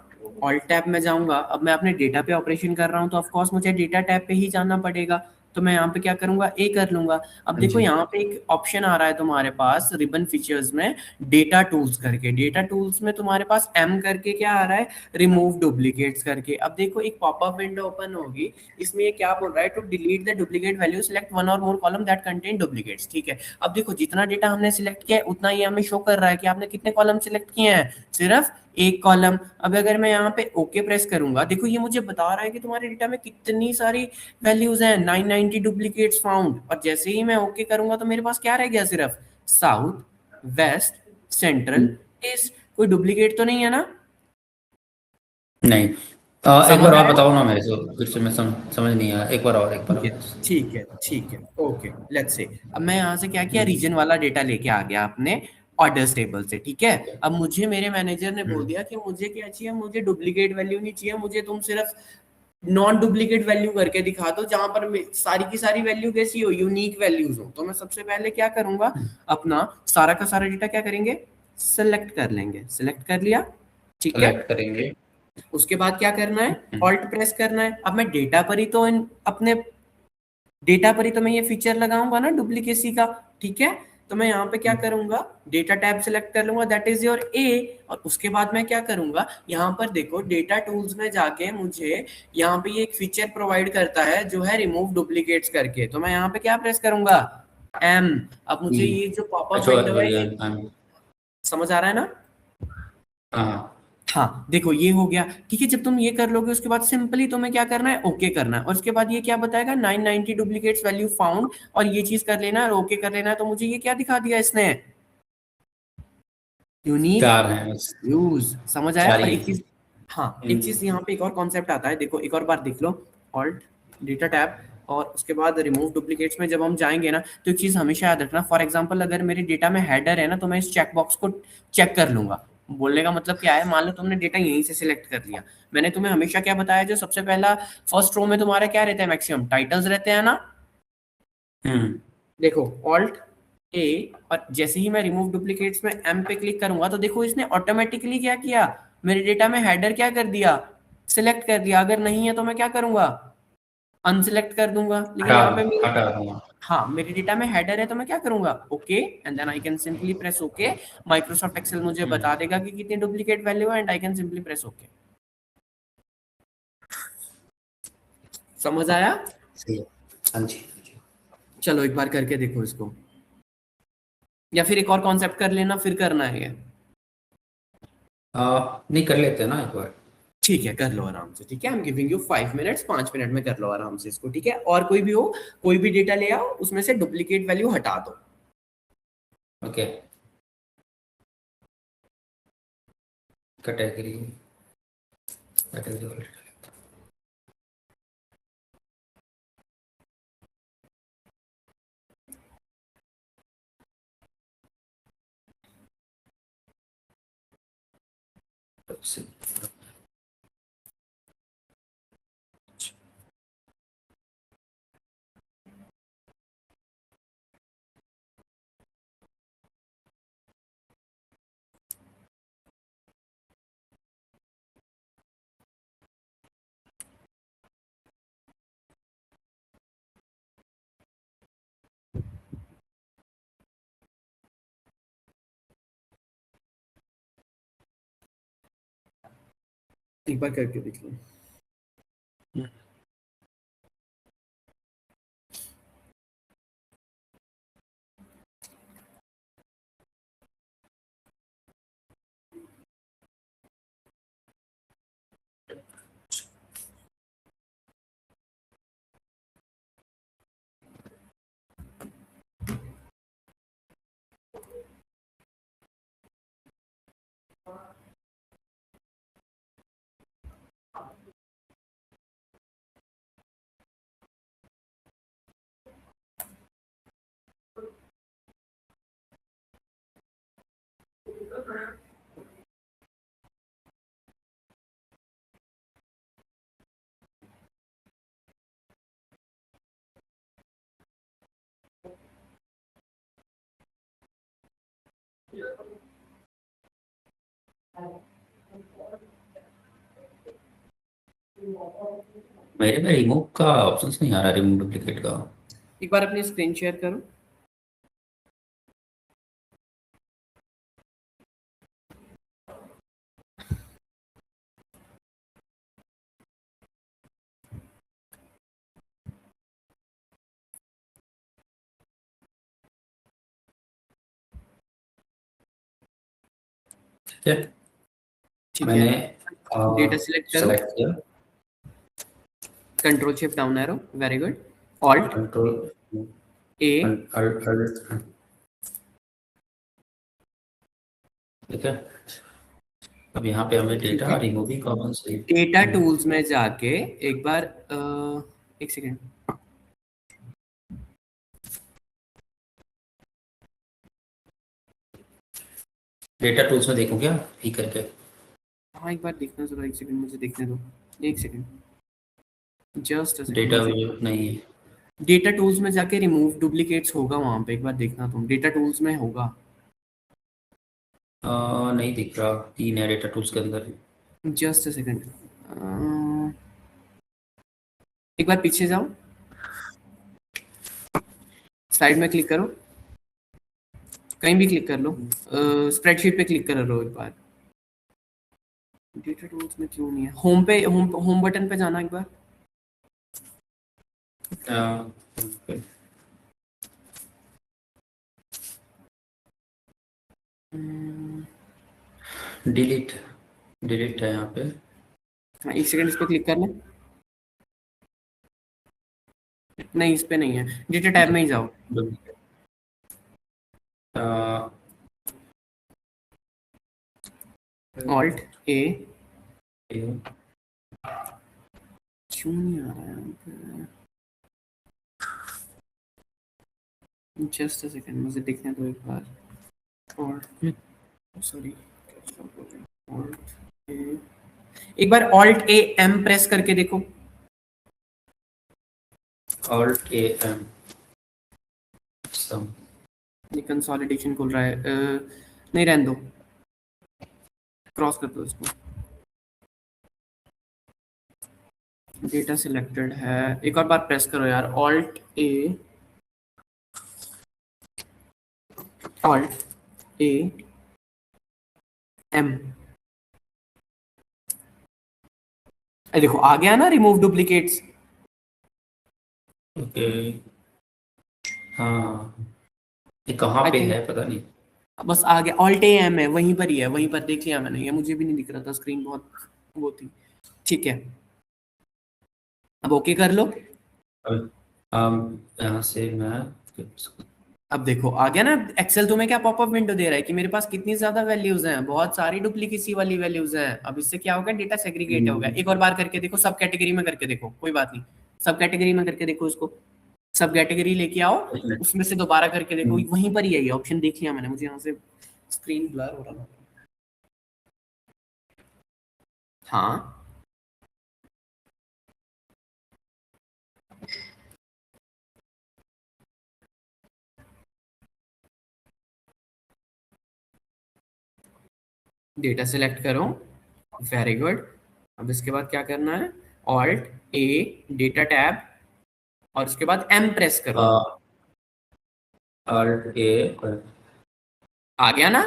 Speaker 1: ऑल्ट टैब में जाऊंगा। अब मैं अपने डेटा पे ऑपरेशन कर रहा हूँ तो ऑफ कोर्स मुझे डेटा टैब पे ही जाना पड़ेगा। तो मैं यहाँ पे क्या करूंगा, ए कर लूंगा। अब देखो
Speaker 3: जी।
Speaker 1: यहाँ पे एक ऑप्शन आ रहा है तुम्हारे पास रिबन फीचर्स में, डेटा टूल्स करके। डेटा टूल्स में तुम्हारे पास एम करके क्या आ रहा है, रिमूव डुप्लीकेट्स करके। अब देखो एक पॉपअप विंडो ओपन होगी, इसमें ये क्या बोल रहा है, to delete the duplicate value select one or more column that contain duplicates, ठीक है। अब देखो जितना डेटा हमने सिलेक्ट किया है उतना ही हमें शो कर रहा है कि आपने कितने कॉलम सिलेक्ट किए हैं, सिर्फ एक कॉलम। अब अगर मैं यहाँ पे ओके प्रेस करूंगा, देखो ये मुझे बता रहा है कि तुम्हारे डेटा में कितनी सारी वैल्यूज हैं, 990 डुप्लीकेट्स फाउंड। और जैसे ही मैं ओके करूंगा तो मेरे पास क्या रह गया, सिर्फ साउथ, वेस्ट, सेंट्रल, ईस्ट। कोई डुप्लीकेट तो नहीं है ना?
Speaker 3: नहीं, एक
Speaker 1: समझ
Speaker 3: बार और
Speaker 1: आया?
Speaker 3: बताओ ना मेरे को, फिर से मैं समझ नहीं आया। एक बार और, एक बार
Speaker 1: ठीक है,
Speaker 3: और।
Speaker 1: ठीक है, ठीक है, ओके। लेट्स से अब मैं यहाँ से क्या किया, रीजन वाला डेटा लेके आ गया अपने ऑर्डर्स टेबल से, ठीक है। अब मुझे मेरे मैनेजर ने बोल दिया कि मुझे क्या चाहिए, मुझे डुप्लीकेट वैल्यू नहीं चाहिए, मुझे तुम सिर्फ नॉन डुप्लीकेट वैल्यू करके दिखा दो, जहां पर सारी की सारी वैल्यू कैसी हो, यूनिक वैल्यूज हो। तो मैं सबसे पहले क्या करूंगा, अपना सारा का सारा डेटा क्या करेंगे, सिलेक्ट कर लेंगे। सिलेक्ट कर लिया, ठीक है।
Speaker 3: सेलेक्ट करेंगे।
Speaker 1: उसके बाद क्या करना है, ऑल्ट प्रेस करना है। अब मैं डेटा पर ही तो अपने डेटा पर ही तो मैं ये फीचर लगाऊंगा ना डुप्लीकेसी का, ठीक है। तो मैं यहाँ पे क्या करूंगा, डेटा टैब सिलेक्ट कर लूंगा, दैट इज योर ए। और उसके बाद मैं क्या करूंगा, यहाँ पर देखो डेटा टूल्स में जाके मुझे यहाँ पे ये एक फीचर प्रोवाइड करता है जो है रिमूव डुप्लीकेट्स करके। तो मैं यहाँ पे क्या प्रेस करूंगा, एम। अब मुझे ये जो पॉपअप
Speaker 3: अच्छा,
Speaker 1: विंडो है, ये समझ आ रहा है ना?
Speaker 3: हाँ,
Speaker 1: हाँ, देखो ये हो गया, ठीक है। जब तुम ये कर लोगे उसके बाद सिंपली तुम्हें क्या करना है, ओके करना है। और उसके बाद ये क्या बताएगा, 990 डुप्लीकेट्स वैल्यू फाउंड, और ये चीज कर लेना है, ओके कर लेना है। तो मुझे ये क्या दिखा दिया इसने, यूनिक
Speaker 3: 4 हैं बस।
Speaker 1: यूज। समझ आया?
Speaker 3: 4
Speaker 1: और
Speaker 3: ही
Speaker 1: एक चीज, हाँ एक चीज
Speaker 3: हैं।
Speaker 1: यहाँ पे एक और कॉन्सेप्ट आता है, देखो एक और बार देख लो, ऑल्ट डेटा टैब, और उसके बाद रिमूव डुप्लीकेट्स में जब हम जाएंगे ना, तो एक चीज हमेशा याद रखना। फॉर एग्जांपल अगर मेरे डेटा में हेडर है ना, तो मैं इस चेक बॉक्स को चेक कर लूंगा। बोलने का मतलब क्या है, मान लो तुमने डेटा यहीं से सिलेक्ट कर लिया, मैंने तुम्हें हमेशा क्या बताया, जो सबसे पहला फर्स्ट रो में तुम्हारा क्या रहता है, मैक्सिमम टाइटल्स रहते हैं ना। देखो ऑल्ट ए, और जैसे ही मैं रिमूव डुप्लीकेट्स में एम पे क्लिक करूंगा, तो देखो इसने ऑटोमेटिकली क्या किया, मेरे डेटा में हेडर क्या कर दिया, सिलेक्ट कर दिया। अगर नहीं है तो मैं क्या करूंगा, अनसिलेक्ट कर दूंगा। लेकिन यहाँ पे मेरे,
Speaker 3: हटा दूंगा।
Speaker 1: हाँ मेरे डेटा में हेडर है तो मैं क्या करूंगा, okay, and then I can simply press okay. Microsoft Excel मुझे बता देगा कि कितनी डुप्लीकेट वैल्यू है, and I can simply press okay. समझ आया?
Speaker 3: सही है। हाँ जी।
Speaker 1: चलो एक बार करके देखो इसको, या फिर एक और कॉन्सेप्ट कर लेना, फिर करना है ये।
Speaker 3: नहीं, कर लेते हैं ना एक बार।
Speaker 1: ठीक है, कर लो आराम से, ठीक है। आई am giving you 5 minutes, 5 minute में कर लो आराम से इसको, ठीक है। और कोई भी हो, कोई भी डेटा ले आओ, उसमें से डुप्लीकेट वैल्यू हटा दो।
Speaker 3: ओके। कैटेगरी कैटेगरी
Speaker 1: एक बार करके देख लो।
Speaker 3: मेरे में रिमूव का ऑप्शन नहीं आ रहा, रिमूव डुप्लीकेट का।
Speaker 1: एक बार अपनी स्क्रीन शेयर करो।
Speaker 3: ठीक है,
Speaker 1: ठीक
Speaker 3: मैंने
Speaker 1: है, डेटा सिलेक्ट करो,
Speaker 3: सेलेक्ट किया,
Speaker 1: control shift down arrow, very good, alt
Speaker 3: control
Speaker 1: ए,
Speaker 3: ठीक है। अब यहाँ पे हमें डेटा रिमूविंग कॉमन से
Speaker 1: डेटा टूल्स में जाके एक बार एक सेकेंड,
Speaker 3: डेटा टूल्स में देखूं क्या ठीक करके?
Speaker 1: हाँ एक बार देखना जरा, एक सेकंड मुझे देखने दो, एक सेकंड, जस्ट
Speaker 3: डेटा नहीं है,
Speaker 1: डेटा टूल्स में जाके रिमूव डुप्लीकेट्स होगा वहां पे, एक बार देखना तुम, डेटा टूल्स में होगा।
Speaker 3: नहीं दिख रहा, 3 है डेटा टूल्स के अंदर।
Speaker 1: जस्ट अ सेकंड, एक बार पीछे जाओ, साइड में क्लिक करो, कहीं भी क्लिक कर लो, स्प्रेडशीट पे क्लिक कर लो एक बार। डेटा टूल्स में क्यों नहीं है? होम पे, होम बटन पे जाना एक बार,
Speaker 3: डिलीट डिलीट है यहाँ पे।
Speaker 1: हाँ एक सेकंड इस पे क्लिक करना, नहीं इस पे नहीं है, डेटा टैब में ही जाओ, ऑल्ट ए, क्यों नहीं आ रहा है यहाँ पे? जस्ट अ सेकंड मुझे देखने दो एक बार, और सॉरी, एक बार ऑल्ट ए एम प्रेस करके देखो,
Speaker 3: ऑल्ट ए एम,
Speaker 1: ये कंसोलिडेशन खुल रहा है, नहीं रहने दो, क्रॉस कर दो इसको, डेटा सिलेक्टेड है, एक और बार प्रेस करो यार, ऑल्ट ए एम, देखो आ गया ना रिमूव डुप्लीकेट्स।
Speaker 3: ओके, हाँ ये कहाँ पे है पता नहीं,
Speaker 1: बस आ गया, ऑल्ट ए एम है, वहीं पर ही है, वहीं पर देख लिया मैंने, ये मुझे भी नहीं दिख रहा था, स्क्रीन बहुत वो थी। ठीक है, अब ओके कर लो।
Speaker 3: अब यहाँ से मैं
Speaker 1: अब देखो आ गया ना, एक्सेल तुम्हें क्या पॉपअप विंडो दे रहा है कि मेरे पास कितनी ज्यादा वैल्यूज हैं, बहुत सारी डुप्लीकेसी वाली वैल्यूज हैं। अब इससे क्या होगा, डेटा सेग्रीगेट हो गया। एक और बार करके देखो, सब कैटेगरी में करके देखो, कोई बात नहीं, सब कैटेगरी में करके देखो इसको, सब कैटेगरी लेके आओ, उसमें से दोबारा करके देखो, वहीं पर ही है ये ऑप्शन, देख लिया मैंने, मुझे यहाँ से स्क्रीन ब्लर हो रहा था। हाँ डेटा सिलेक्ट करो, वेरी गुड। अब इसके बाद क्या करना है, ऑल्ट ए, डेटा टैब, और उसके बाद एम प्रेस करो।
Speaker 3: अल्ट ए,
Speaker 1: आ गया ना,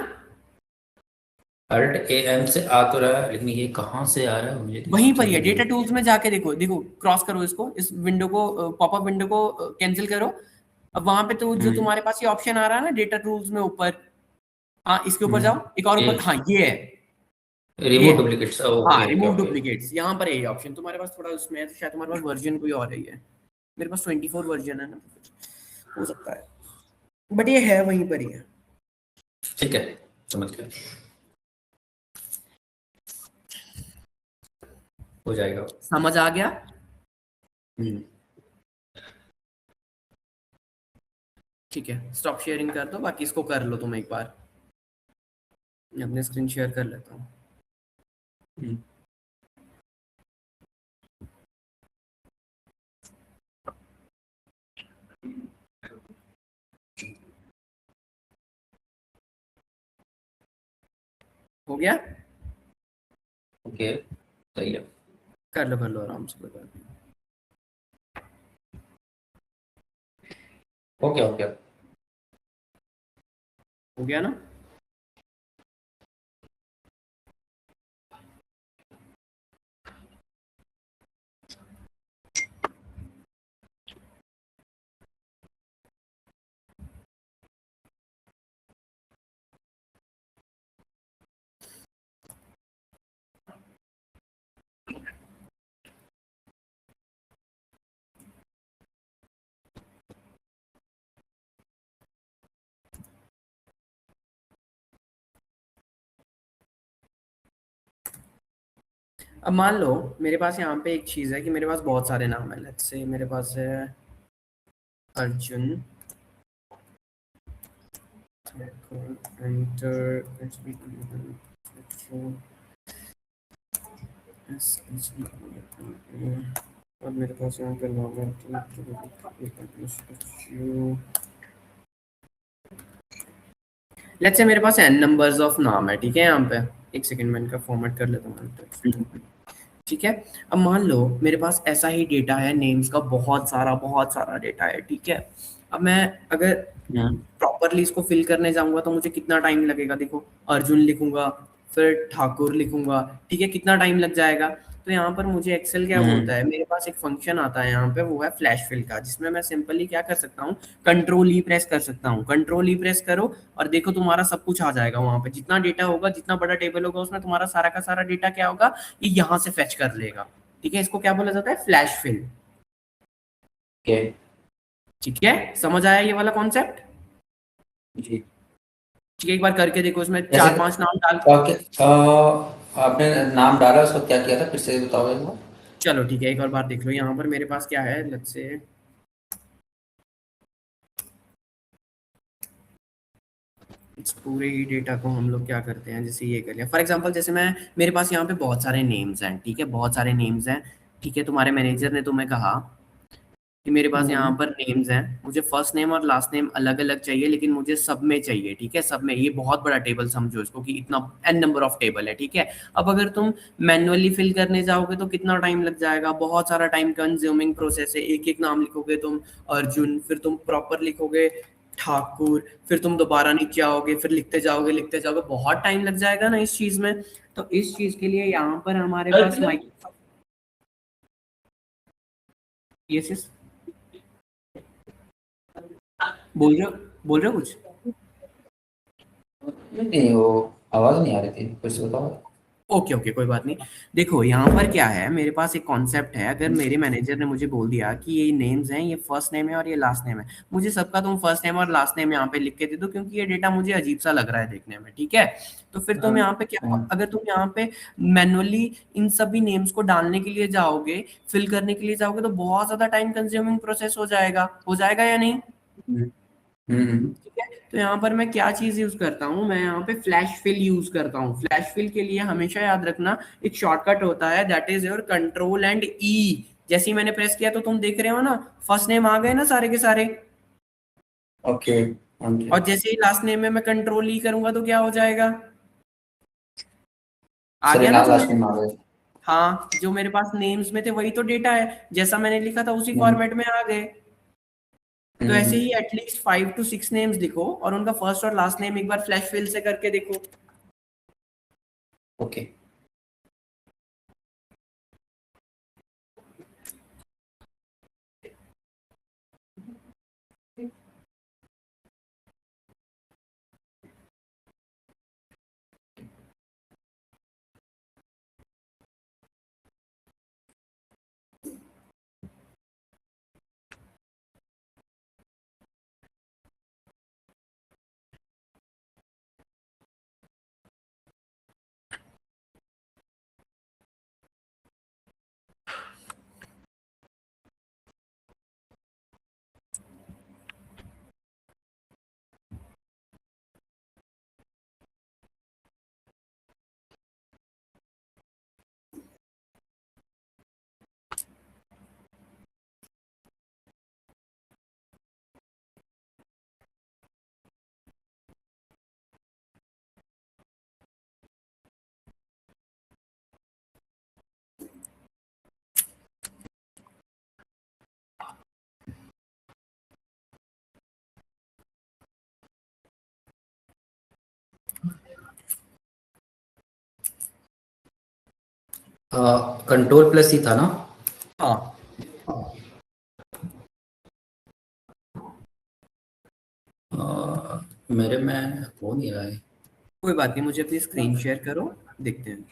Speaker 3: अल्ट ए एम से आ तो रहा है, लेकिन ये कहाँ से आ रहा है मुझे तो
Speaker 1: वहीं पर
Speaker 3: समझ
Speaker 1: ही है,
Speaker 3: नहीं
Speaker 1: डेटा टूल्स में जाके देखो, देखो क्रॉस करो इसको, इस विंडो को, पॉपअप विंडो को कैंसिल करो। अब वहां पे तो जो तुम्हारे पास ये ऑप्शन आ रहा है ना डेटा टूल्स में ऊपर, हाँ इसके ऊपर जाओ, एक और ऊपर, हाँ ये है, ये
Speaker 3: रिमूव
Speaker 1: है।
Speaker 3: डुप्लीकेट्स।
Speaker 1: हाँ
Speaker 3: okay okay
Speaker 1: remove
Speaker 3: okay.
Speaker 1: Duplicates, यहाँ पर है ये ऑप्शन तुम्हारे पास, थोड़ा उसमें है तो शायद तुम्हारे पास वर्जन कोई और है, मेरे पास 24 वर्जन है ना, हो सकता है, बट ये है वहीं पर ही है।
Speaker 3: ठीक है, समझ गया, हो जाएगा।
Speaker 1: समझ आ गया। ठीक है, स्टॉप शेयरिंग कर दो, बाकी इसको कर लो तुम एक बार, मैं अपने स्क्रीन शेयर कर लेता हूँ। हो गया,
Speaker 3: ओके, सही है।
Speaker 1: कर लो आराम से, कोई बात नहीं।
Speaker 3: Okay okay.
Speaker 1: हो गया ना, अब मान लो मेरे पास यहाँ पे एक चीज़ है कि मेरे पास बहुत सारे नाम है, लेट्स से मेरे पास है अर्जुन, एंटर, और मेरे पास यहाँ पे नाम है, लेट्स से मेरे पास n नंबर्स ऑफ नाम है, ठीक है, यहाँ पे एक सेकंड में इनका फॉर्मेट कर लेता हूँ, ठीक है। अब मान लो मेरे पास ऐसा ही डेटा है, नेम्स का बहुत सारा डेटा है, ठीक है। अब मैं अगर प्रॉपरली इसको फिल करने जाऊंगा तो मुझे कितना टाइम लगेगा, देखो अर्जुन लिखूंगा, फिर ठाकुर लिखूंगा, ठीक है, कितना टाइम लग जाएगा। तो यहाँ पर मुझे एक्सेल क्या बोलता है, मेरे पास एक फंक्शन आता है यहाँ पे, वो है फ्लैश फिल का, जिसमें मैं सिंपली क्या कर सकता हूँ, कंट्रोल ई प्रेस कर सकता हूँ, कंट्रोल ई प्रेस करो और देखो तुम्हारा सब कुछ आ जाएगा वहां पे, जितना डेटा होगा, जितना बड़ा टेबल होगा उसमें तुम्हारा सारा का सारा डेटा क्या होगा, ये यहाँ से फेच कर लेगा, ठीक है। इसको क्या बोला जाता है, फ्लैश फिल, ठीक है, समझ आया ये वाला कॉन्सेप्ट?
Speaker 3: जी।
Speaker 1: ठीक है, एक बार करके देखो, इसमें
Speaker 3: जैसे
Speaker 1: 4-5 नाम डाल,
Speaker 3: आपने नाम डाला, उसको क्या किया था फिर से बताओ एक बार।
Speaker 1: चलो ठीक है, एक और बार देख लो, यहाँ पर मेरे पास क्या है, लेट्स से इस पूरे ही डेटा को हम लोग क्या करते हैं, जैसे ये कर लिया फॉर एग्जांपल, जैसे मैं, मेरे पास यहाँ पे बहुत सारे नेम्स हैं, ठीक है, बहुत सारे नेम्स हैं, ठीक है, तुम्हारे मैनेजर ने तुम्हें कहा कि मेरे पास यहाँ पर नेम्स हैं, मुझे फर्स्ट नेम और लास्ट नेम अलग अलग चाहिए, लेकिन मुझे सब में चाहिए, ठीक है, सब में, ये बहुत बड़ा टेबल समझो इसको कि इतना n नंबर ऑफ टेबल है, ठीक है। अब अगर तुम मैन्युअली फिल करने जाओगे तो कितना टाइम लग जाएगा, बहुत सारा टाइम कंज्यूमिंग प्रोसेस है, एक एक नाम लिखोगे तुम अर्जुन, फिर तुम प्रॉपर लिखोगे ठाकुर, फिर तुम दोबारा नीचे आओगे, फिर लिखते जाओगे, बहुत टाइम लग जाएगा ना इस चीज में। तो इस चीज के लिए यहाँ पर हमारे पास माइक्रोसॉफ्ट, ये बोल रहे हो कुछ?
Speaker 3: नहीं, वो आवाज नहीं आ रही थी, फिर से बताओ।
Speaker 1: ओके ओके, कोई बात नहीं। देखो यहाँ पर क्या है, मेरे पास एक कॉन्सेप्ट है। अगर मेरे मैनेजर ने मुझे बोल दिया कि ये नेम्स हैं, ये फर्स्ट नेम है और ये लास्ट नेम है, मुझे सबका तुम फर्स्ट नेम और लास्ट नेम यहाँ पे लिख के दे दो, क्योंकि ये डेटा मुझे अजीब सा लग रहा है देखने में, ठीक है। तो फिर तुम यहाँ पे क्या, अगर तुम यहाँ पे मैनुअली इन सभी नेम्स को डालने के लिए जाओगे, फिल करने के लिए जाओगे, तो बहुत ज्यादा टाइम कंज्यूमिंग प्रोसेस हो जाएगा या नहीं? ठीक है। तो यहाँ पर मैं क्या चीज यूज करता हूँ, मैं यहाँ पे फ्लैश फिल यूज करता हूँ। फ्लैश फिल के लिए हमेशा याद रखना एक शॉर्टकट होता है, that is your control and E. जैसे ही मैंने प्रेस किया तो तुम देख रहे हो ना, फर्स्ट नेम आ गए ना सारे के सारे,
Speaker 3: ओके
Speaker 1: और जैसे ही लास्ट नेम में मैं कंट्रोल ई करूंगा तो क्या हो जाएगा, आ गया ना
Speaker 3: लास्ट
Speaker 1: तुम्हें?
Speaker 3: नेम आ गए।
Speaker 1: हाँ, जो मेरे पास नेम्स में थे वही तो डेटा है, जैसा मैंने लिखा था उसी
Speaker 3: हम्म,
Speaker 1: फॉर्मेट में आ गए। तो ऐसे ही एटलीस्ट 5 to 6 नेम्स लिखो और उनका फर्स्ट और लास्ट नेम एक बार फ्लैश फिल से करके देखो।
Speaker 3: ओके। कंट्रोल प्लस ही था ना?
Speaker 1: हाँ,
Speaker 3: मेरे में हो नहीं रहा है।
Speaker 1: कोई बात नहीं, मुझे अपनी स्क्रीन शेयर करो, देखते हैं।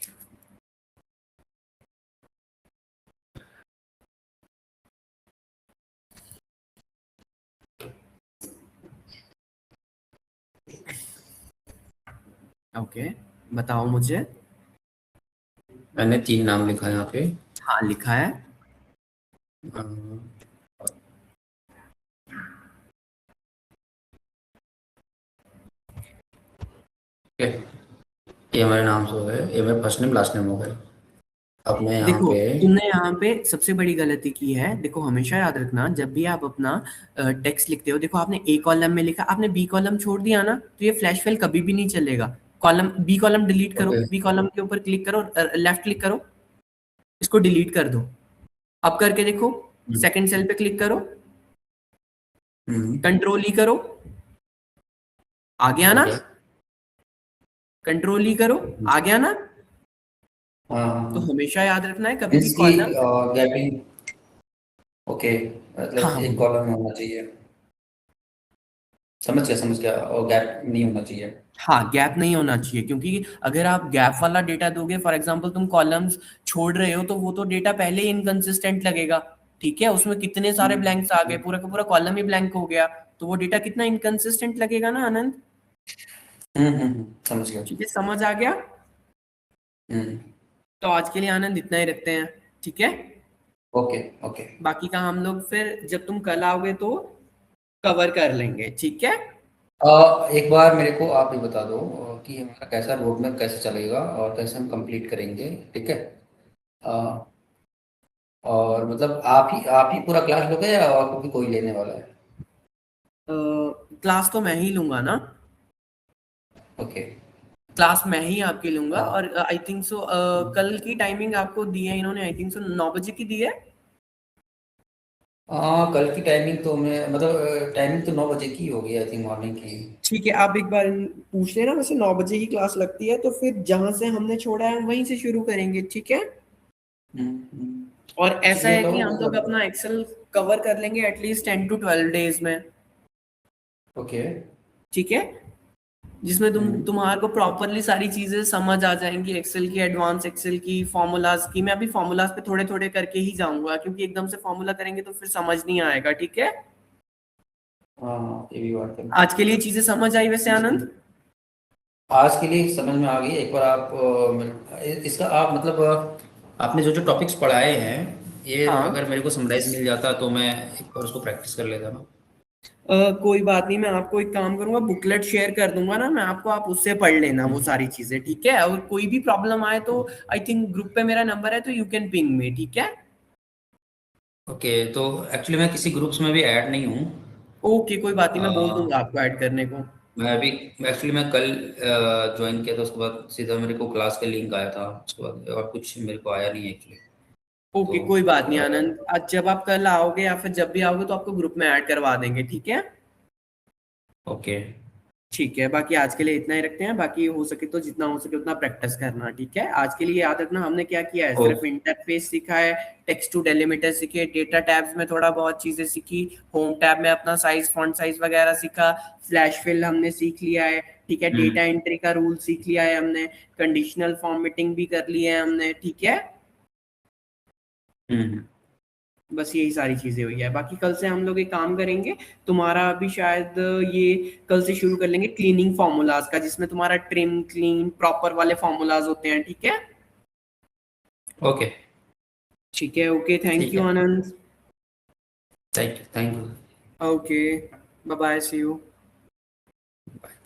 Speaker 1: ओके, बताओ मुझे।
Speaker 3: मैंने 3 नाम लिखा है यहाँ पे।
Speaker 1: हाँ, लिखा है।
Speaker 3: अ, ठीक है, ये हमारे नाम से हो गए, ये मेरे फर्स्ट नेम लास्ट नेम हो गए। अब मैं यहाँ
Speaker 1: देखो,
Speaker 3: पे
Speaker 1: तुमने यहाँ पे सबसे बड़ी गलती की है। देखो, हमेशा याद रखना, जब भी आप अपना टेक्स्ट लिखते हो, देखो आपने ए कॉलम में लिखा, आपने बी कॉलम छोड़ दिया ना, तो ये फ्लैश फाइल कभी भी नहीं चलेगा। कॉलम बी कॉलम डिलीट करो,
Speaker 3: ओके।
Speaker 1: बी कॉलम के ऊपर क्लिक करो, लेफ्ट क्लिक करो, इसको डिलीट कर दो। अब करके देखो, सेकंड सेल पे क्लिक करो, कंट्रोल ई करो, आ गया ना?
Speaker 3: ओके।
Speaker 1: कंट्रोल ई करो, आ गया ना? तो
Speaker 3: हाँ,
Speaker 1: हमेशा याद रखना है, कभी भी
Speaker 3: इसकी
Speaker 1: कॉलम।
Speaker 3: गैपिंग। ओके,
Speaker 1: हाँ
Speaker 3: मतलब
Speaker 1: हाँ,
Speaker 3: एक
Speaker 1: बोलो।
Speaker 3: कॉलम में होना चाहिए। समझ गया, और गैप नहीं होना चाहिए।
Speaker 1: हाँ, गैप नहीं होना चाहिए, क्योंकि अगर आप गैप वाला डेटा दोगे, फॉर एग्जांपल तुम कॉलम्स छोड़ रहे हो, तो वो तो डेटा पहले ही इनकंसिस्टेंट लगेगा। ठीक है, उसमें कितने सारे ब्लैंक्स आ गए, पूरा का पूरा कॉलम ही ब्लैंक हो गया, तो वो डेटा कितना इनकंसिस्टेंट लगेगा ना आनंद।
Speaker 3: समझ गया।
Speaker 1: ठीक है, समझ आ गया?
Speaker 3: हम्म।
Speaker 1: तो आज के लिए आनंद इतना ही रखते हैं, ठीक है।
Speaker 3: Okay okay.
Speaker 1: बाकी का हम लोग फिर जब तुम कल आओगे तो कवर कर लेंगे, ठीक है।
Speaker 3: एक बार मेरे को आप ये बता दो कि हमारा कैसा रोड मैप कैसे चलेगा और कैसे हम कंप्लीट करेंगे, ठीक है। अ, और मतलब आप ही पूरा क्लास लोगे या और भी कोई लेने वाला है?
Speaker 1: क्लास तो मैं ही लूंगा ना,
Speaker 3: ओके।
Speaker 1: क्लास मैं ही आपकी लूंगा।
Speaker 3: हाँ।
Speaker 1: और आई थिंक सो कल की टाइमिंग आपको दी है इन्होंने, आई थिंक सो 9 बजे की दी है।
Speaker 3: कल की टाइमिंग तो मैं मतलब टाइमिंग तो 9 बजे की होगी, आई थिंक मॉर्निंग की।
Speaker 1: ठीक है, आप एक बार पूछ लेना, वैसे 9 बजे की क्लास लगती है, तो फिर जहां से हमने छोड़ा है वहीं से शुरू करेंगे, ठीक है।
Speaker 3: हम्म।
Speaker 1: और
Speaker 3: अच्छा
Speaker 1: ऐसा
Speaker 3: ये
Speaker 1: है
Speaker 3: बताओ
Speaker 1: कि हम लोग
Speaker 3: मतलब।
Speaker 1: अपना एक्सेल कवर कर लेंगे एटलीस्ट 10 to 12 डेज में,
Speaker 3: ओके।
Speaker 1: ठीक है। जिसमें तुम्हारे को प्रॉपरली सारी चीजें समझ आ जाएंगी, एक्सेल की, एडवांस एक्सेल की, फॉर्मूलाज की। मैं अभी फॉर्मूलाज पे थोड़े थोड़े करके ही जाऊंगा, क्योंकि एकदम से फॉर्मूला करेंगे तो फिर समझ नहीं आएगा, ठीक है।
Speaker 3: हाँ ये भी बात है।
Speaker 1: आज के लिए चीजें समझ आई वैसे आनंद?
Speaker 3: आज के लिए समझ में आ गई। एक बार आप इसका आप मतलब आपने जो जो टॉपिक्स पढ़ाए हैं ये
Speaker 1: हाँ।
Speaker 3: अगर मेरे को समराइज मिल जाता तो मैं एक बार उसको प्रैक्टिस कर लेता ना।
Speaker 1: कोई बात नहीं, मैं आपको एक काम करूंगा, बुकलेट शेयर कर दूंगा ना मैं आपको, आप उससे पढ़ लेना वो सारी चीजें, ठीक है। और कोई भी प्रॉब्लम आए तो आई थिंक ग्रुप पे मेरा नंबर है, तो यू कैन पिंग मी, ठीक है।
Speaker 3: ओके, तो एक्चुअली मैं किसी ग्रुप्स में भी ऐड नहीं हूँ।
Speaker 1: ओके, कोई बात नहीं, मैं बोल दूंगा
Speaker 3: अ,
Speaker 1: आपको ऐड करने को।
Speaker 3: मैं अभी एक्चुअली मैं कल ज्वाइन किया था, उसके बाद सीधा मेरे को क्लास का लिंक आया था, उसके बाद और कुछ मेरे को आया नहीं एक्चुअली।
Speaker 1: ओके,
Speaker 3: तो
Speaker 1: कोई बात नहीं आनंद, आज जब आप कल आओगे या फिर जब भी आओगे तो आपको ग्रुप में ऐड करवा देंगे, ठीक है।
Speaker 3: ओके
Speaker 1: ठीक है, बाकी आज के लिए इतना ही रखते हैं। बाकी हो सके तो जितना हो सके उतना प्रैक्टिस करना, ठीक है। आज के लिए याद रखना हमने क्या किया है, सिर्फ इंटरफेस सीखा है, टेक्स्ट टू डेलिमीटर सीखे, डेटा टैब्स में थोड़ा बहुत चीजें सीखी, होम टैब में अपना साइज, फॉन्ट साइज वगैरह सीखा, फ्लैश फिल हमने सीख लिया है, ठीक है।
Speaker 3: हम्म
Speaker 1: डेटा एंट्री का रूल सीख लिया है हमने, कंडीशनल फॉर्मेटिंग भी कर ली है हमने, ठीक है।
Speaker 3: हम्म
Speaker 1: बस यही सारी चीजें हुई है। बाकी कल से हम लोग एक काम करेंगे, तुम्हारा अभी शायद ये कल से शुरू कर लेंगे क्लीनिंग फॉर्मूलाज का, जिसमें तुम्हारा ट्रिम, क्लीन, प्रॉपर वाले फॉर्मूलाज होते हैं, ठीक है।
Speaker 3: ओके
Speaker 1: ठीक है, ओके, थैंक
Speaker 3: ठीक
Speaker 1: यू
Speaker 3: है।
Speaker 1: Anand.
Speaker 3: Thank you.
Speaker 1: Okay, bye bye, see you.
Speaker 3: Bye.